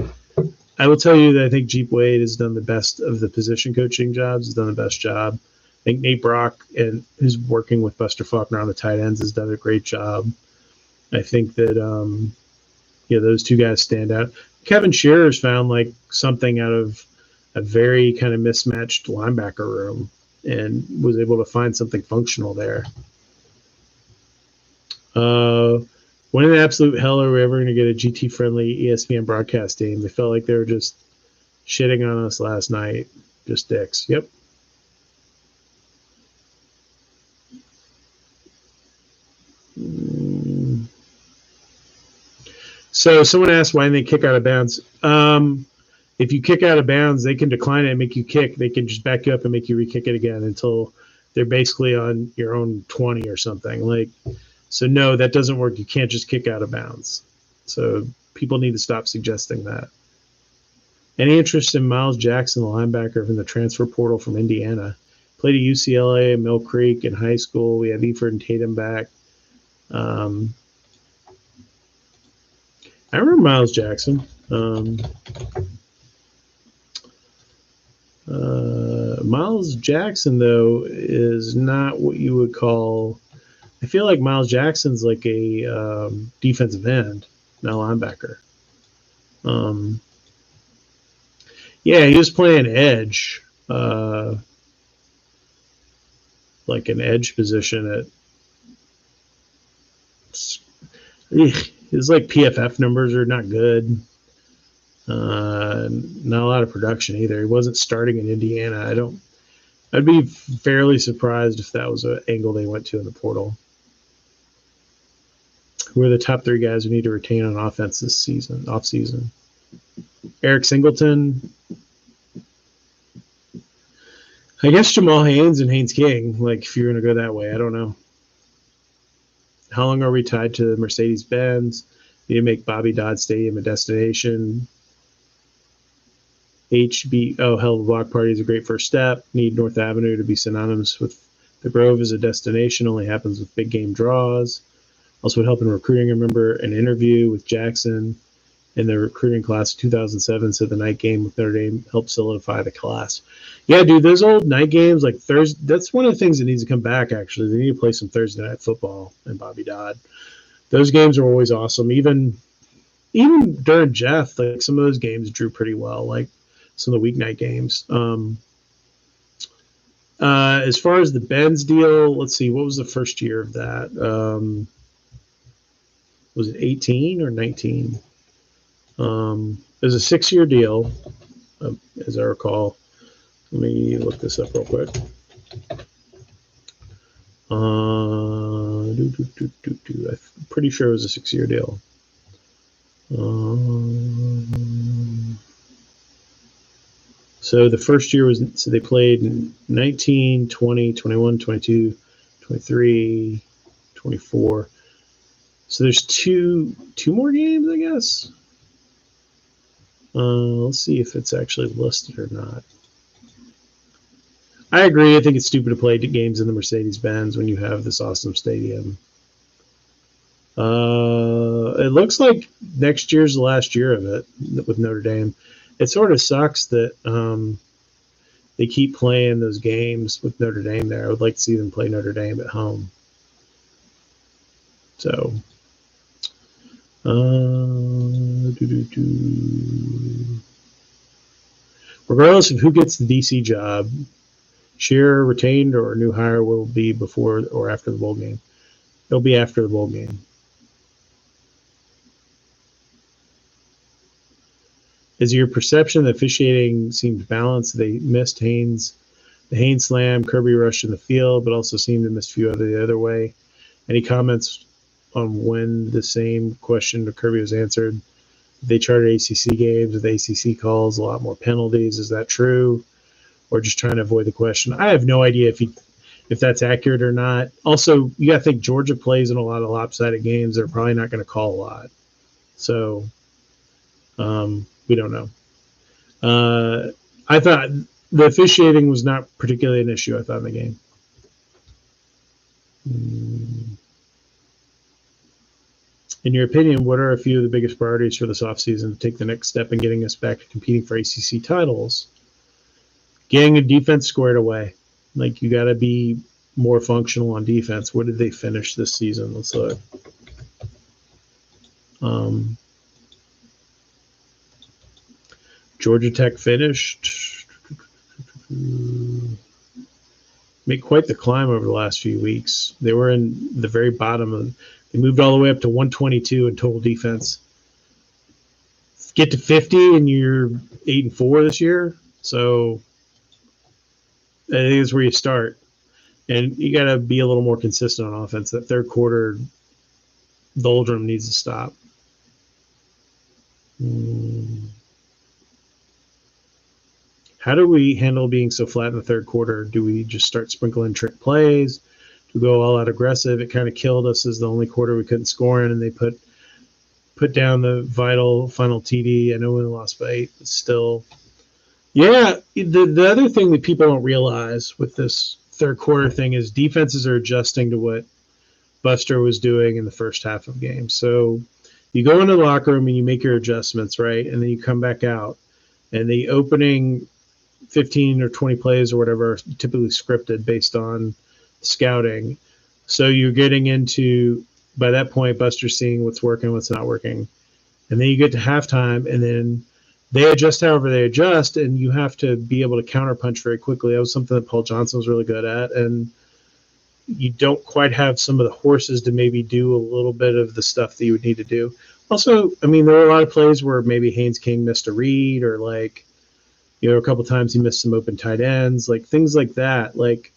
I will tell you that I think Jeep Wade has done the best of the position coaching jobs, has done the best job. I think Nate Brock, and who's working with Buster Faulkner on the tight ends, has done a great job. I think that, those two guys stand out. Kevin Shearer's found like something out of a very kind of mismatched linebacker room and was able to find something functional there. When in absolute hell are we ever going to get a GT-friendly ESPN broadcast team? They felt like they were just shitting on us last night. Just dicks. Yep. So someone asked why they kick out of bounds. If you kick out of bounds, they can decline it and make you kick. They can just back you up and make you re-kick it again until they're basically on your own 20 or something. Like, so no, that doesn't work. You can't just kick out of bounds. So people need to stop suggesting that. Any interest in Miles Jackson, the linebacker from the transfer portal from Indiana? Played at UCLA and Mill Creek in high school. We have Eford and Tatum back. I remember Miles Jackson. Miles Jackson, though, is not what you would call – I feel like Miles Jackson's like a defensive end, not a linebacker. Yeah, he was playing edge, like an edge position at his like PFF numbers are not good. Not a lot of production either. He wasn't starting in Indiana. I'd be fairly surprised if that was an angle they went to in the portal. Who are the top 3 guys we need to retain on offense this season, off season? Eric Singleton. I guess Jamal Haynes and Haynes King, like if you're going to go that way, I don't know. How long are we tied to Mercedes-Benz? Need to make Bobby Dodd Stadium a destination. HBO Hell of a Block Party is a great first step. Need North Avenue to be synonymous with the Grove as a destination. Only happens with big game draws. Also would help in recruiting. I remember an interview with Jackson in the recruiting class of 2007 said the night game with Notre Dame helped solidify the class. Yeah, dude, those old night games like Thursday, that's one of the things that needs to come back, actually. They need to play some Thursday night football in Bobby Dodd. Those games are always awesome. Even during Jeff, like some of those games drew pretty well, like some of the weeknight games. As far as the Benz deal, let's see, what was the first year of that? Was it 18 or 19? It was a 6-year deal, as I recall. Let me look this up real quick. I'm pretty sure it was a 6-year deal. So the first year was, so they played 19, 20, 21, 22, 23, 24. So there's two more games, I guess. Let's see if it's actually listed or not. I agree. I think it's stupid to play games in the Mercedes-Benz when you have this awesome stadium. It looks like next year's the last year of it with Notre Dame. It sort of sucks that they keep playing those games with Notre Dame there. I would like to see them play Notre Dame at home. So, regardless of who gets the DC job, Shearer retained or a new hire will be before or after the bowl game. It'll be after the bowl game. Is your perception that officiating seemed balanced? They missed the Haynes slam, Kirby rushed in the field, but also seemed to miss a few the other way. Any comments on when the same question to Kirby was answered? They charted ACC games with ACC calls, a lot more penalties. Is that true? Or just trying to avoid the question? I have no idea if that's accurate or not. Also, you got to think Georgia plays in a lot of lopsided games. They're probably not going to call a lot. So we don't know. I thought the officiating was not particularly an issue, I thought, in the game. In your opinion, what are a few of the biggest priorities for this offseason to take the next step in getting us back to competing for ACC titles? Getting a defense squared away. Like, you got to be more functional on defense. What did they finish this season? Let's look. Georgia Tech finished. Made quite the climb over the last few weeks. They were in the very bottom. They moved all the way up to 122 in total defense. Get to 50 and you're 8-4 this year. So I think that's where you start. And you got to be a little more consistent on offense. That third quarter doldrum needs to stop. How do we handle being so flat in the third quarter? Do we just start sprinkling trick plays? Do we go all out aggressive? It kind of killed us as the only quarter we couldn't score in, and they put down the vital final TD. I know we lost by 8, but still. Yeah, the other thing that people don't realize with this third quarter thing is defenses are adjusting to what Buster was doing in the first half of games. So you go into the locker room and you make your adjustments, right? And then you come back out. And the opening 15 or 20 plays or whatever are typically scripted based on scouting. So you're getting into, by that point, Buster's seeing what's working, what's not working. And then you get to halftime, and then they adjust however they adjust, and you have to be able to counterpunch very quickly. That was something that Paul Johnson was really good at. And you don't quite have some of the horses to maybe do a little bit of the stuff that you would need to do. Also, I mean, there were a lot of plays where maybe Haynes King missed a read, or like, a couple times he missed some open tight ends, like things like that. Like,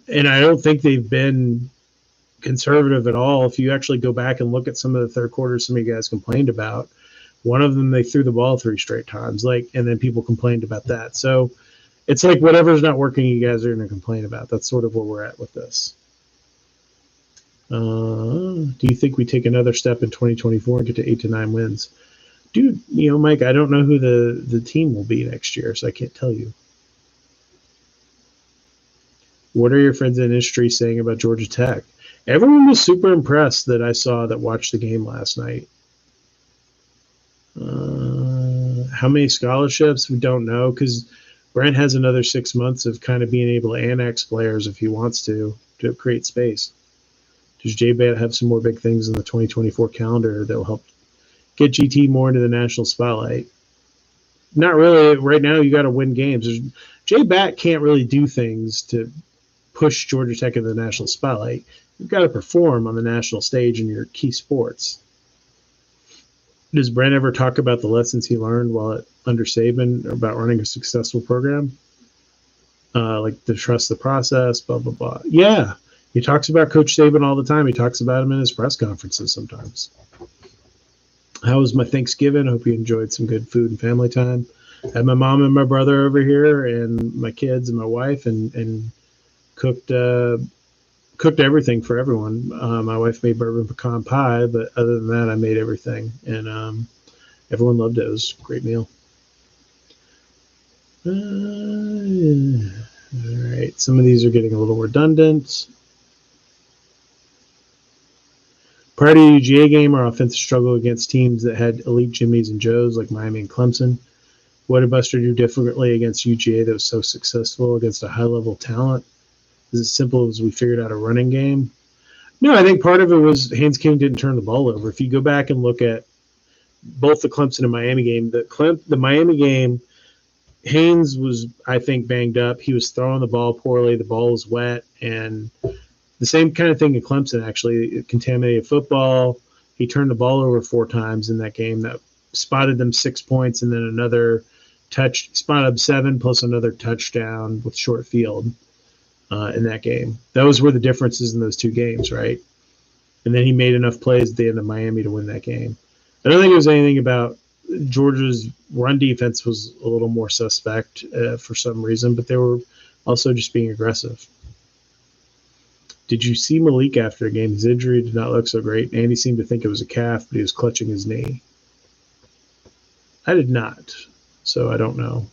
and I don't think they've been conservative at all. If you actually go back and look at some of the third quarters some of you guys complained about, one of them, they threw the ball 3 straight times, like, and then people complained about that. So It's like whatever's not working, you guys are going to complain about. That's sort of where we're at with this. Do you think we take another step in 2024 and get to 8 to 9 wins? Dude, Mike, I don't know who the team will be next year, so I can't tell you. What are your friends in the industry saying about Georgia Tech? Everyone was super impressed that I saw that watched the game last night. How many scholarships? We don't know, because Brent has another 6 months of kind of being able to annex players if he wants to create space. Does J-Bat have some more big things in the 2024 calendar that will help get GT more into the national spotlight? Not really. Right now, you got to win games. J-Bat can't really do things to push Georgia Tech into the national spotlight. You've got to perform on the national stage in your key sports. Does Brent ever talk about the lessons he learned while under Saban about running a successful program? Like to trust the process, blah, blah, blah. Yeah. He talks about Coach Saban all the time. He talks about him in his press conferences sometimes. How was my Thanksgiving? I hope you enjoyed some good food and family time. I had my mom and my brother over here and my kids and my wife and cooked everything for everyone. My wife made bourbon pecan pie, but other than that, I made everything. And everyone loved it. It was a great meal. All right. Some of these are getting a little redundant. Prior to the UGA game, our offensive struggle against teams that had elite Jimmies and Joes like Miami and Clemson. What did Buster do differently against UGA that was so successful against a high-level talent? Is it simple as we figured out a running game? No, I think part of it was Haynes King didn't turn the ball over. If you go back and look at both the Clemson and Miami game, the Miami game, Haynes was, I think, banged up. He was throwing the ball poorly. The ball was wet, and the same kind of thing in Clemson, actually. Contaminated football. He turned the ball over 4 times in that game. That spotted them 6 points, and then another spotted them 7 plus another touchdown with short field in that game. Those were the differences in those 2 games, right? And then he made enough plays at the end of Miami to win that game. I don't think it was anything about Georgia's run defense was a little more suspect for some reason, but they were also just being aggressive. Did you see Malik after the game? His injury did not look so great. Andy seemed to think it was a calf, but he was clutching his knee. I did not, so I don't know.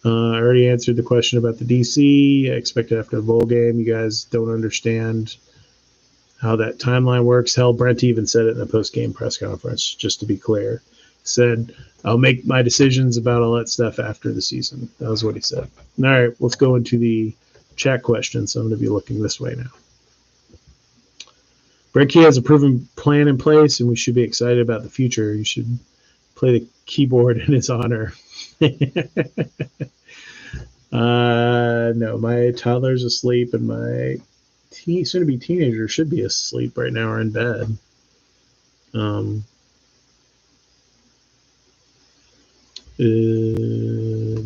I already answered the question about the DC. I expected after the bowl game. You guys don't understand how that timeline works. Hell, Brent even said it in a post-game press conference, just to be clear. Said, I'll make my decisions about all that stuff after the season. That was what he said. All right, let's go into the chat questions. So I'm going to be looking this way now. Brent Key has a proven plan in place, and we should be excited about the future. You should play the keyboard in his honor. No, my toddler's asleep, and my soon-to-be teenager should be asleep right now or in bed.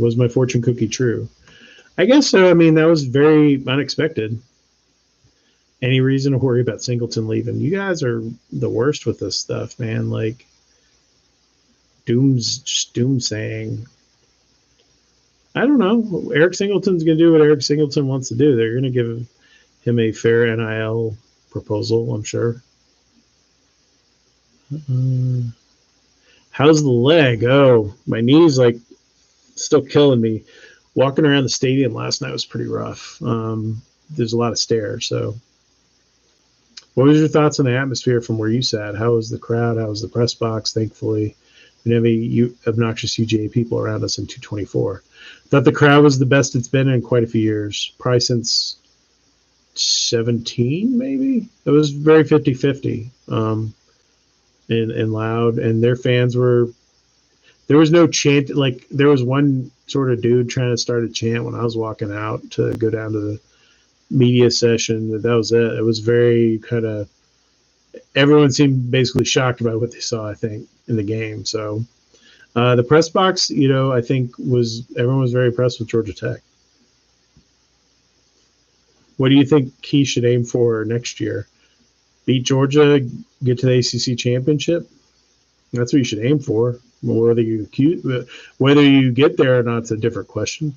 Was my fortune cookie true? I guess so. I mean, that was very unexpected. Any reason to worry about Singleton leaving? You guys are the worst with this stuff, man. Like, doomsaying. I don't know. Eric Singleton's going to do what Eric Singleton wants to do. They're going to give him a fair NIL proposal, I'm sure. How's the leg? Oh, my knee's like still killing me. Walking around the stadium last night was pretty rough. There's a lot of stairs. So, what was your thoughts on the atmosphere from where you sat? How was the crowd? How was the press box? Thankfully, we didn't have any obnoxious UGA people around us in 224. Thought the crowd was the best it's been in quite a few years, probably since 17, maybe. It was very 50-50 and loud, and their fans were. There was no chant. Like, there was one sort of dude trying to start a chant when I was walking out to go down to the media session. That was it. It was very kind of. Everyone seemed basically shocked about what they saw, I think, in the game. So the press box, I think everyone was very impressed with Georgia Tech. What do you think Key should aim for next year? Beat Georgia, get to the ACC championship? That's what you should aim for. Whether you get there or not, it's a different question.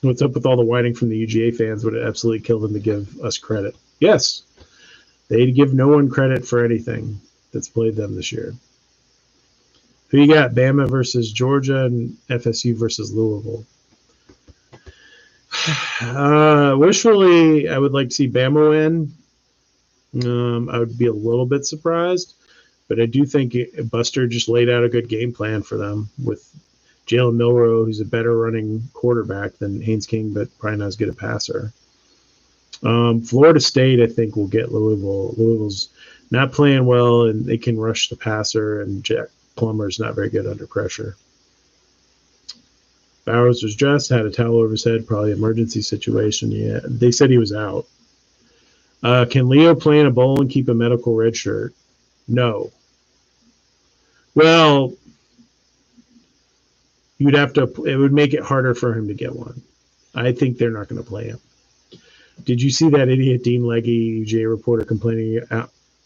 What's up with all the whining from the UGA fans? Would it absolutely kill them to give us credit? Yes. They'd give no one credit for anything that's played them this year. Who you got? Bama versus Georgia and FSU versus Louisville. Wishfully, I would like to see Bama win. I would be a little bit surprised, but I do think Buster just laid out a good game plan for them with Jalen Milroe, who's a better running quarterback than Haynes King, but probably not as good a passer. Florida State, I think, will get Louisville. Louisville's not playing well, and they can rush the passer, and Jack Plummer's not very good under pressure. Bowers was dressed, had a towel over his head, probably emergency situation. Yeah, they said he was out. Can Leo play in a bowl and keep a medical red shirt? No. Well, you'd have to. It would make it harder for him to get one. I think they're not going to play him. Did you see that idiot Dean Legge, UGA reporter, complaining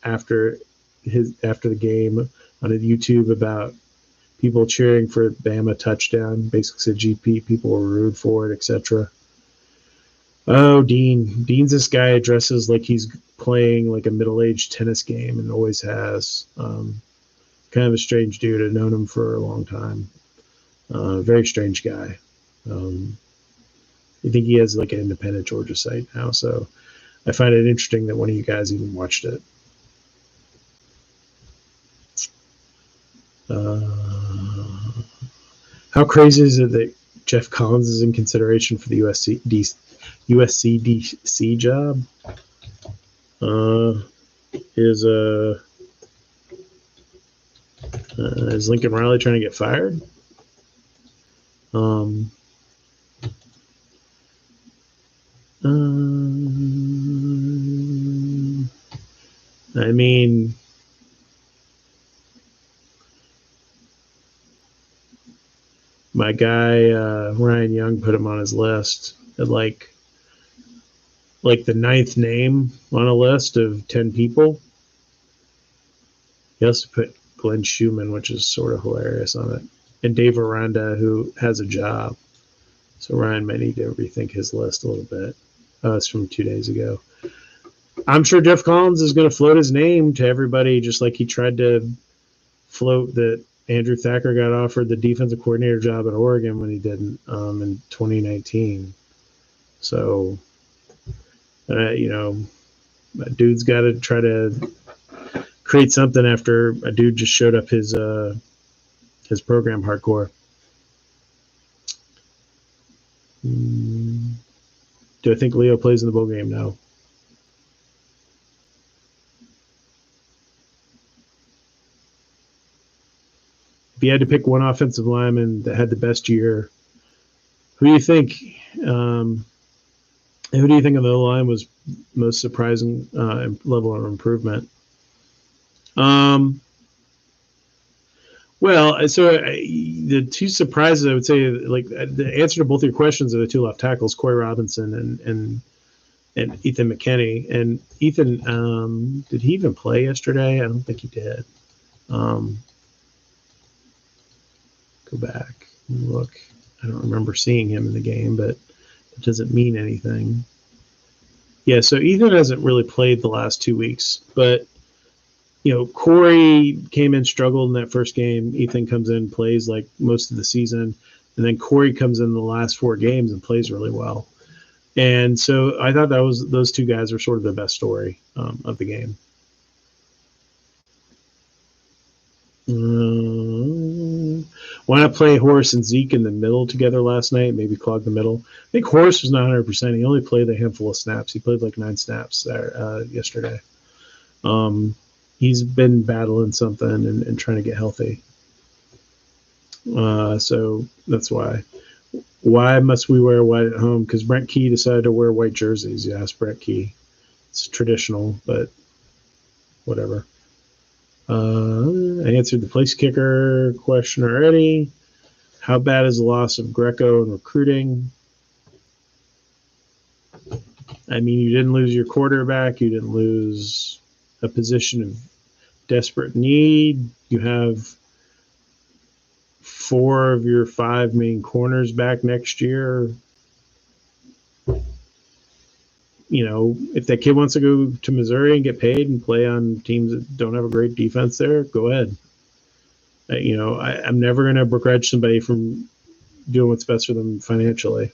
after the game on YouTube about people cheering for Bama touchdown? Basically said GP people were rude for it, etc. Oh, Dean's this guy who dresses like he's playing like a middle-aged tennis game and always has. Kind of a strange dude. I've known him for a long time. Very strange guy. I think he has like an independent Georgia site now, so I find it interesting that one of you guys even watched it. How crazy is it that Jeff Collins is in consideration for the USC DC job? Is Lincoln Riley trying to get fired? I mean, my guy Ryan Young put him on his list at like the 9th name on a list of 10 people. He also put Glenn Schumann, which is sort of hilarious, on it, and Dave Aranda, who has a job. So Ryan might need to rethink his list a little bit. It's from 2 days ago. I'm sure Jeff Collins is going to float his name to everybody, just like he tried to float that Andrew Thacker got offered the defensive coordinator job at Oregon when he didn't in 2019. So, a dude's got to try to create something after a dude just showed up his program hardcore. Do I think Leo plays in the bowl game? No. If you had to pick one offensive lineman that had the best year, who do you think? Who do you think on the line was most surprising level of improvement? Well, so the two surprises I would say, like the answer to both your questions are the two left tackles, Corey Robinson and Ethan McKinney. And Ethan, did he even play yesterday? I don't think he did. Go back and look. I don't remember seeing him in the game, but it doesn't mean anything. Yeah, so Ethan hasn't really played the last 2 weeks, but Corey came in, struggled in that first game. Ethan comes in, plays like most of the season, and then Corey comes in the last 4 games and plays really well. And so I thought those two guys were sort of the best story of the game. Why not play Horace and Zeke in the middle together last night? Maybe clog the middle. I think Horace was not 100%. He only played a handful of snaps. He played like 9 snaps yesterday. He's been battling something and trying to get healthy. So that's why. Why must we wear white at home? Because Brent Key decided to wear white jerseys. Yes, Brent Key. It's traditional, but whatever. I answered the place kicker question already. How bad is the loss of Greco in recruiting? I mean, you didn't lose your quarterback. You didn't lose a position of desperate need. You have 4 of your 5 main corners back next year. You know, if that kid wants to go to Missouri and get paid and play on teams that don't have a great defense there, go ahead. You know, I'm never going to begrudge somebody from doing what's best for them financially.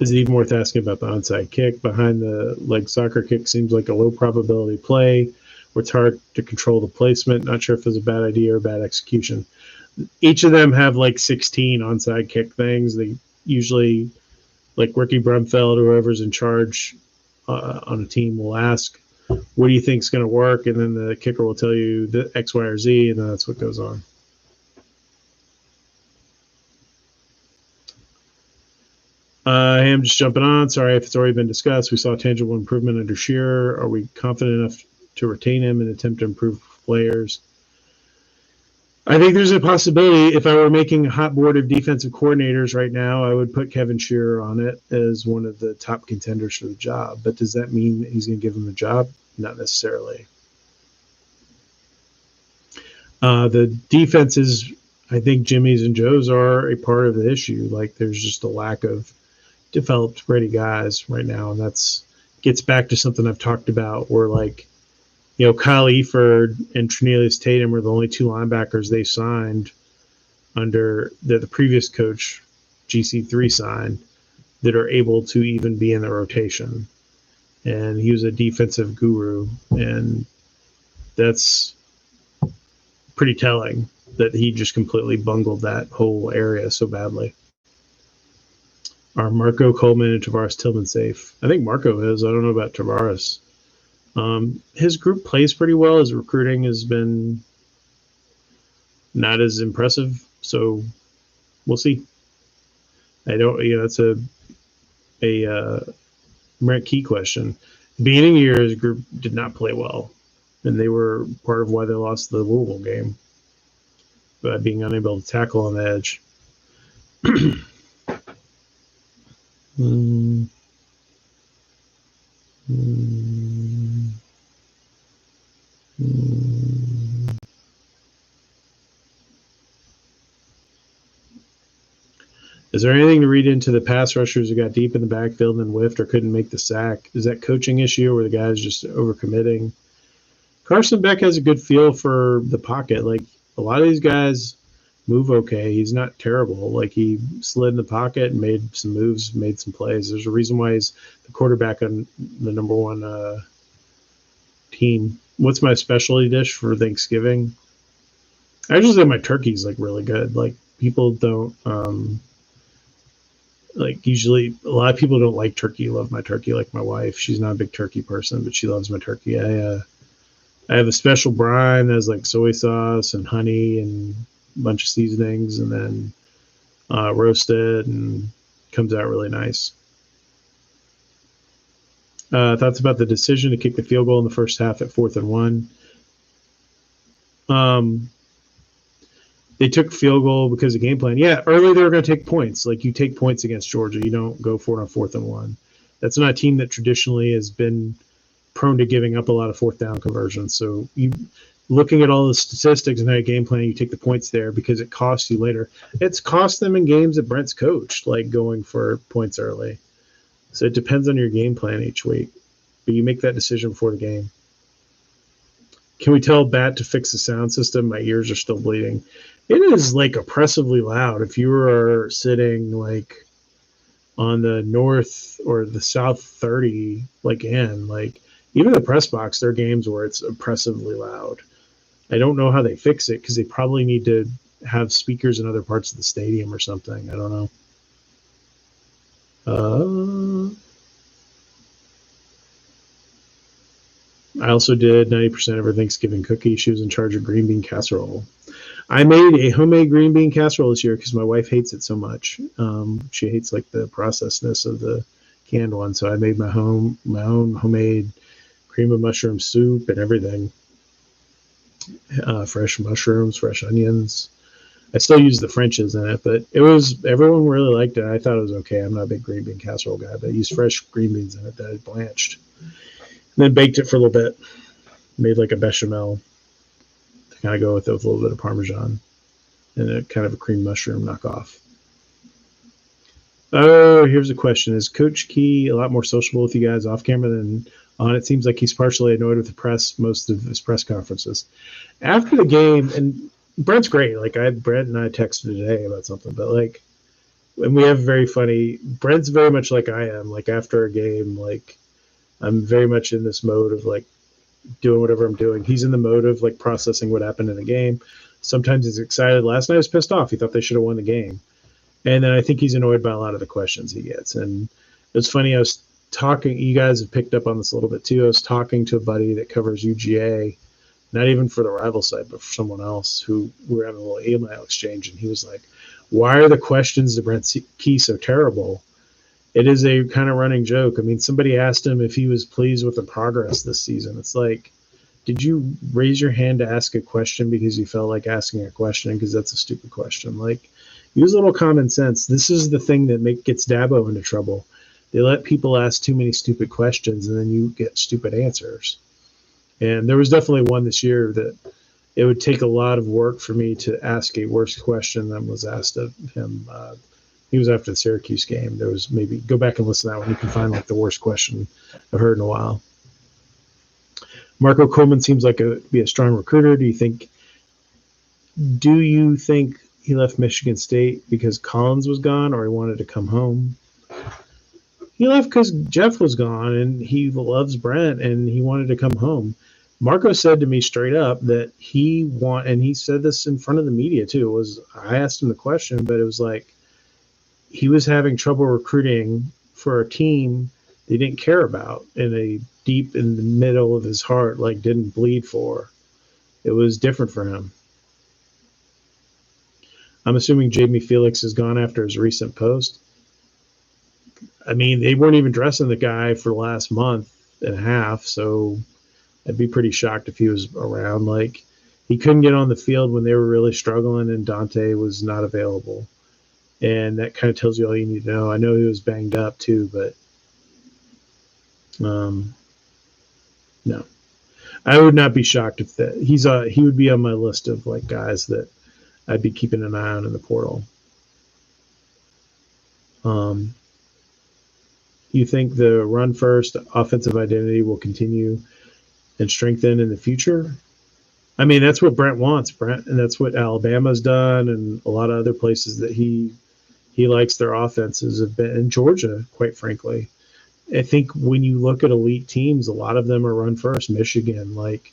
Is it even worth asking about the onside kick? Behind the leg soccer kick seems like a low probability play where it's hard to control the placement. Not sure if it's a bad idea or bad execution. Each of them have like 16 onside kick things. They usually, like Ricky Brumfeld or whoever's in charge on a team will ask, what do you think is going to work? And then the kicker will tell you the X, Y, or Z, and then that's what goes on. I am just jumping on. Sorry if it's already been discussed. We saw tangible improvement under Shearer. Are we confident enough to retain him and attempt to improve players? I think there's a possibility. If I were making a hot board of defensive coordinators right now, I would put Kevin Shearer on it as one of the top contenders for the job. But does that mean he's going to give him the job? Not necessarily. The defenses, I think Jimmy's and Joe's are a part of the issue. Like, there's just a lack of developed, ready guys right now, and that's gets back to something I've talked about where, like, you know, Kyle Eford and Trinelius Tatum were the only 2 linebackers they signed under the previous coach, GC3 signed, that are able to even be in the rotation. And he was a defensive guru, and that's pretty telling that he just completely bungled that whole area so badly. Are Marco Coleman and Tavares Tillman safe? I think Marco is. I don't know about Tavares. His group plays pretty well. His recruiting has been not as impressive, so we'll see. I don't, you know, it's a Brent Key question. Beginning of the year, his group did not play well, and they were part of why they lost the Louisville game by being unable to tackle on the edge. Is there anything to read into the pass rushers who got deep in the backfield and whiffed or couldn't make the sack? Is that coaching issue or the guys just overcommitting? Carson Beck has a good feel for the pocket. Like, a lot of these guys move okay. He's not terrible. Like, he slid in the pocket and made some moves, made some plays. There's a reason why he's the quarterback on the number 1 team. What's my specialty dish for Thanksgiving? I usually say my turkey's like really good. Like, people don't like, usually a lot of people don't like turkey, love my turkey. Like my wife, she's not a big turkey person, but she loves my turkey. I have a special brine that's like soy sauce and honey and a bunch of seasonings, and then roasted, and comes out really nice. Thoughts about the decision to kick the field goal in the first half at 4th and 1. They took field goal because of game plan. Yeah, early they were going to take points. Like, you take points against Georgia. You don't go for it on 4th and 1. That's not a team that traditionally has been prone to giving up a lot of 4th down conversions. So you looking at all the statistics and how you game plan, you take the points there because it costs you later. It's cost them in games that Brent's coached, like going for points early. So it depends on your game plan each week. But you make that decision before the game. Can we tell Bat to fix the sound system? My ears are still bleeding. It is like oppressively loud. If you were sitting like on the north or the south 30, like even the press box, there are games where it's oppressively loud. I don't know how they fix it because they probably need to have speakers in other parts of the stadium or something. I don't know. I also did 90% of her Thanksgiving cookie. She was in charge of green bean casserole. I made a homemade green bean casserole this year because my wife hates it so much. She hates like the processedness of the canned one. So I made my own homemade cream of mushroom soup and everything. Fresh mushrooms, fresh onions. I still use the French's in it, but everyone really liked it. I thought it was okay. I'm not a big green bean casserole guy, but I used fresh green beans in it that I blanched. And then baked it for a little bit. Made like a bechamel to kind of go with it with a little bit of Parmesan and a kind of a cream mushroom knockoff. Oh, here's a question. Is Coach Key a lot more sociable with you guys off camera than on? It seems like he's partially annoyed with the press most of his press conferences. After the game, and Brent's great. Like Brent and I texted today about something, but like, and we have very funny. Brent's very much like I am. Like after a game, like I'm very much in this mode of like doing whatever I'm doing. He's in the mode of like processing what happened in the game. Sometimes he's excited. Last night he was pissed off. He thought they should have won the game. And then I think he's annoyed by a lot of the questions he gets. And it was funny. I was talking, you guys have picked up on this a little bit too. I was talking to a buddy that covers UGA, not even for the rival side, but for someone else who we were having a little email exchange. And he was like, why are the questions to Brent Key so terrible? It is a kind of running joke. I mean, somebody asked him if he was pleased with the progress this season. It's like, did you raise your hand to ask a question because you felt like asking a question? Because that's a stupid question. Like, use a little common sense. This is the thing that gets Dabo into trouble. They let people ask too many stupid questions, and then you get stupid answers. And there was definitely one this year that it would take a lot of work for me to ask a worse question than was asked of him. He was after the Syracuse game. There was maybe, go back and listen to that one. You can find like the worst question I've heard in a while. Marco Coleman seems like be a strong recruiter. Do you think he left Michigan State because Collins was gone or he wanted to come home? He left because Jeff was gone and he loves Brent and he wanted to come home. Marco said to me straight up that and he said this in front of the media too, I asked him the question, but it was like he was having trouble recruiting for a team they didn't care about in a deep in the middle of his heart, like didn't bleed for. It was different for him. I'm assuming Jamie Felix is gone after his recent post. I mean, they weren't even dressing the guy for the last month and a half, so I'd be pretty shocked if he was around. Like, he couldn't get on the field when they were really struggling and Dante was not available. And that kind of tells you all you need to know. I know he was banged up too, but no. I would not be shocked if that he would be on my list of like guys that I'd be keeping an eye on in the portal. You think the run first offensive identity will continue and strengthen in the future? I mean, that's what Brent wants, and that's what Alabama's done, and a lot of other places that he likes their offenses have been, in Georgia, quite frankly. I think when you look at elite teams, a lot of them are run first. Michigan, like,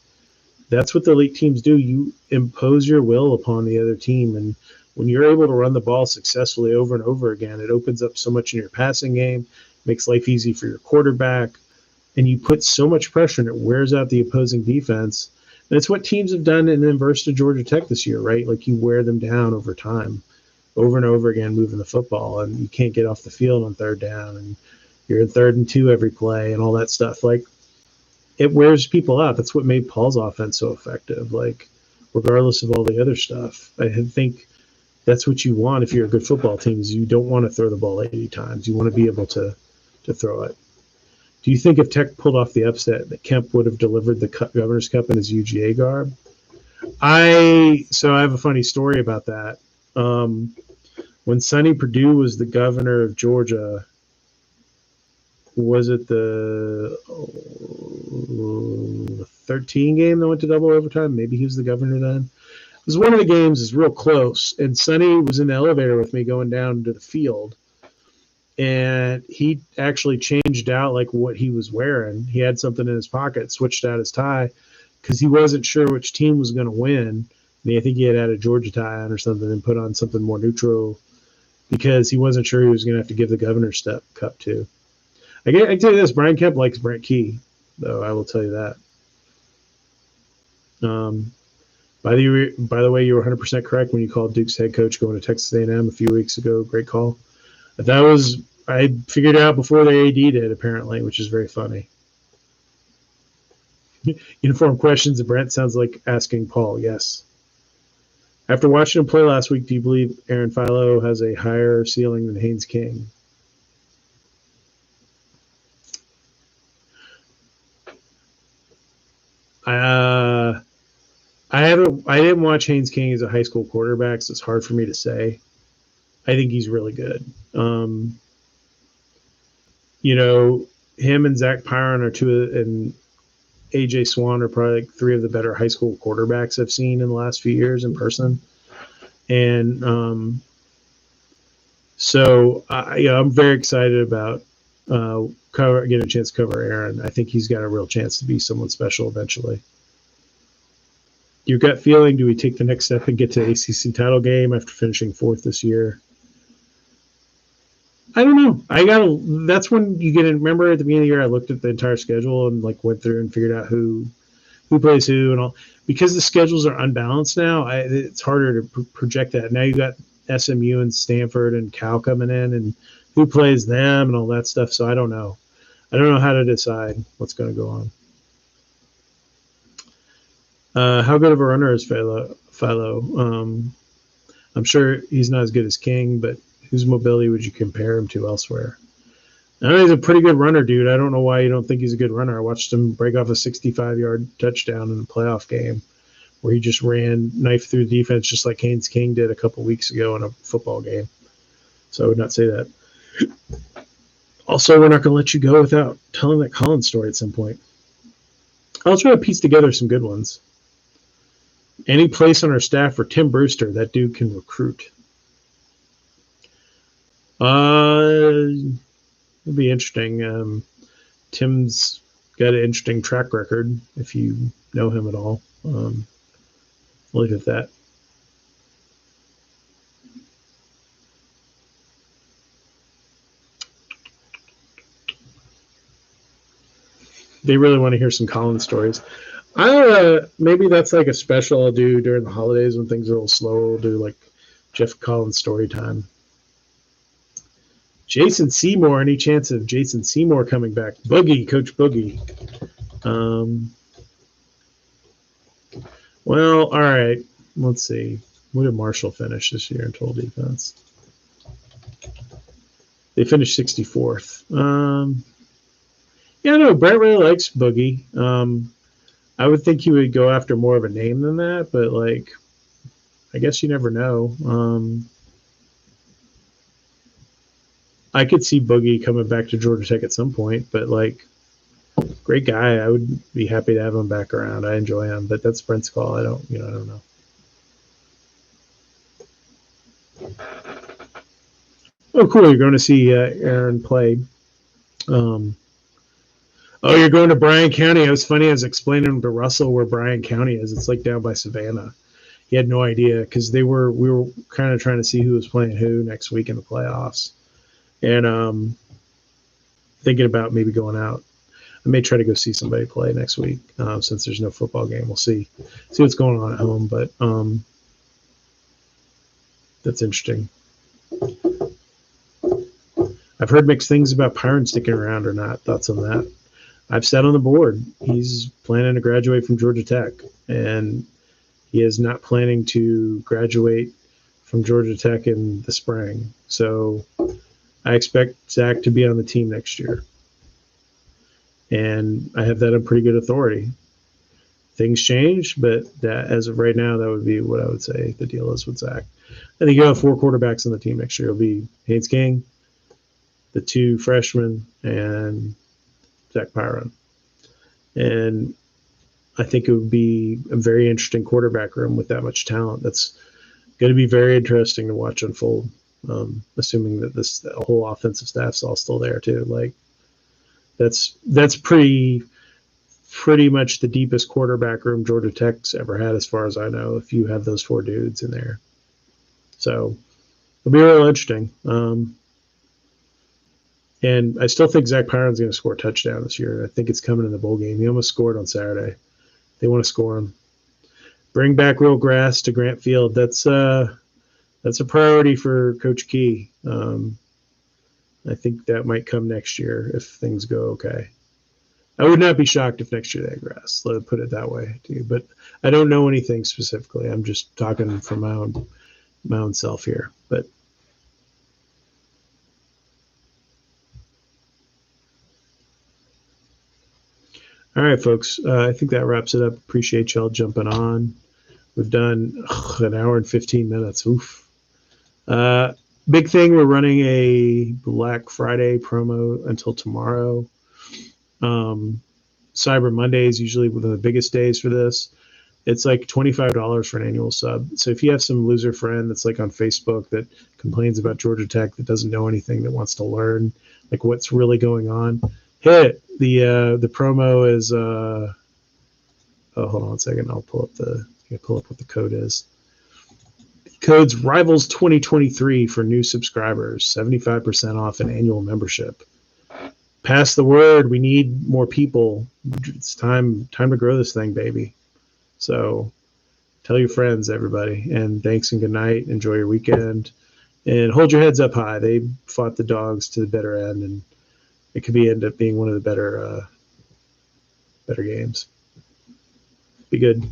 that's what the elite teams do. You impose your will upon the other team, and when you're able to run the ball successfully over and over again, it opens up so much in your passing game, makes life easy for your quarterback, and you put so much pressure and it wears out the opposing defense. And it's what teams have done in the inverse to Georgia Tech this year, right? Like, you wear them down over time, over and over again, moving the football, and you can't get off the field on third down, and you're in 3rd and 2 every play and all that stuff. Like, it wears people out. That's what made Paul's offense so effective, like, regardless of all the other stuff. I think that's what you want if you're a good football team, is you don't want to throw the ball 80 times. You want to be able to throw it. Do you think if Tech pulled off the upset that Kemp would have delivered the Governor's Cup in his UGA garb? I have a funny story about that. When Sonny Perdue was the governor of Georgia, was it the 13 game that went to double overtime? Maybe he was the governor then. It was one of the games is real close, and Sonny was in the elevator with me going down to the field, and he actually changed out like what he was wearing. He had something in his pocket, switched out his tie because he wasn't sure which team was going to win. And I think he had a Georgia tie on or something and put on something more neutral because he wasn't sure he was going to have to give the Governor's Cup to. I can tell you this, Brian Kemp likes Brent Key, though, I will tell you that. By the way, you were 100% correct when you called Duke's head coach going to Texas A&M a few weeks ago. Great call. I figured it out before the AD did, apparently, which is very funny. Uniform questions of Brent sounds like asking Paul, yes. After watching him play last week, do you believe Aaron Philo has a higher ceiling than Haynes King? I didn't watch Haynes King as a high school quarterback, so it's hard for me to say. I think he's really good. Him and Zach Pyron are two, and AJ Swan are probably like three of the better high school quarterbacks I've seen in the last few years in person. And so I'm very excited about getting a chance to cover Aaron. I think he's got a real chance to be someone special eventually. Your gut feeling, do we take the next step and get to the ACC title game after finishing 4th this year? I don't know. That's when you get in. Remember at the beginning of the year, I looked at the entire schedule and went through and figured out who plays who and all. Because the schedules are unbalanced now, it's harder to project that. Now you got SMU and Stanford and Cal coming in, and who plays them and all that stuff. So I don't know. I don't know how to decide what's going to go on. How good of a runner is Philo? I'm sure he's not as good as King, but whose mobility would you compare him to elsewhere? I know he's a pretty good runner, dude. I don't know why you don't think he's a good runner. I watched him break off a 65-yard touchdown in a playoff game where he just ran knife through the defense just like Haynes King did a couple weeks ago in a football game. So I would not say that. Also, we're not going to let you go without telling that Collins story at some point. I'll try to piece together some good ones. Any place on our staff for Tim Brewster, that dude can recruit. It'd be interesting. Tim's got an interesting track record if you know him at all. I'll leave it at that. They really want to hear some Collins stories. Maybe that's like a special I'll do during the holidays when things are a little slower. We'll do like Jeff Collins story time. Jason Seymour, any chance of Jason Seymour coming back? Boogie, Coach Boogie. Well, all right. Let's see. What did Marshall finish this year in total defense? They finished 64th. Yeah, no, Brent really likes Boogie. I would think he would go after more of a name than that, but I guess you never know. I could see Boogie coming back to Georgia Tech at some point, but great guy. I would be happy to have him back around. I enjoy him, but that's Brent's call. I don't know. Oh, cool. You're going to see Aaron play. Oh, you're going to Bryan County. It was funny. I was explaining to Russell where Bryan County is. It's down by Savannah. He had no idea because we were kind of trying to see who was playing who next week in the playoffs. And thinking about maybe going out. I may try to go see somebody play next week since there's no football game. We'll see what's going on at home, but that's interesting. I've heard mixed things about Pyron sticking around or not. Thoughts on that? I've said on the board he's planning to graduate from Georgia Tech, and he is not planning to graduate from Georgia Tech in the spring. So I expect Zach to be on the team next year. And I have that on pretty good authority. Things change, but that as of right now, that would be what I would say the deal is with Zach. I think you'll have 4 quarterbacks on the team next year. It'll be Haynes King, the 2 freshmen, and Zach Pyron. And I think it would be a very interesting quarterback room with that much talent. That's going to be very interesting to watch unfold, assuming that the whole offensive staff's all still there too. That's pretty much the deepest quarterback room Georgia Tech's ever had, as far as I know, if you have those 4 dudes in there. So it'll be real interesting. And I still think Zach Pyron's going to score a touchdown this year. I think it's coming in the bowl game. He almost scored on Saturday. They want to score him. Bring back real grass to Grant Field. That's a priority for Coach Key. I think that might come next year if things go okay. I would not be shocked if next year they had grass. Let me put it that way to you. But I don't know anything specifically. I'm just talking from my own self here. But all right, folks. I think that wraps it up. Appreciate y'all jumping on. We've done an hour and 15 minutes. Oof. Big thing. We're running a Black Friday promo until tomorrow. Cyber Monday is usually one of the biggest days for this. It's like $25 for an annual sub. So if you have some loser friend that's like on Facebook that complains about Georgia Tech, that doesn't know anything, that wants to learn like what's really going on, hit it. The promo is oh, hold on a second. I'll pull up what the code is. The code's Rivals 2023 for new subscribers, 75% off an annual membership. Pass the word. We need more people. It's time to grow this thing, baby. So tell your friends, everybody, and thanks and good night. Enjoy your weekend and hold your heads up high. They fought the dogs to the bitter end, and it could end up being one of the better games. Be good.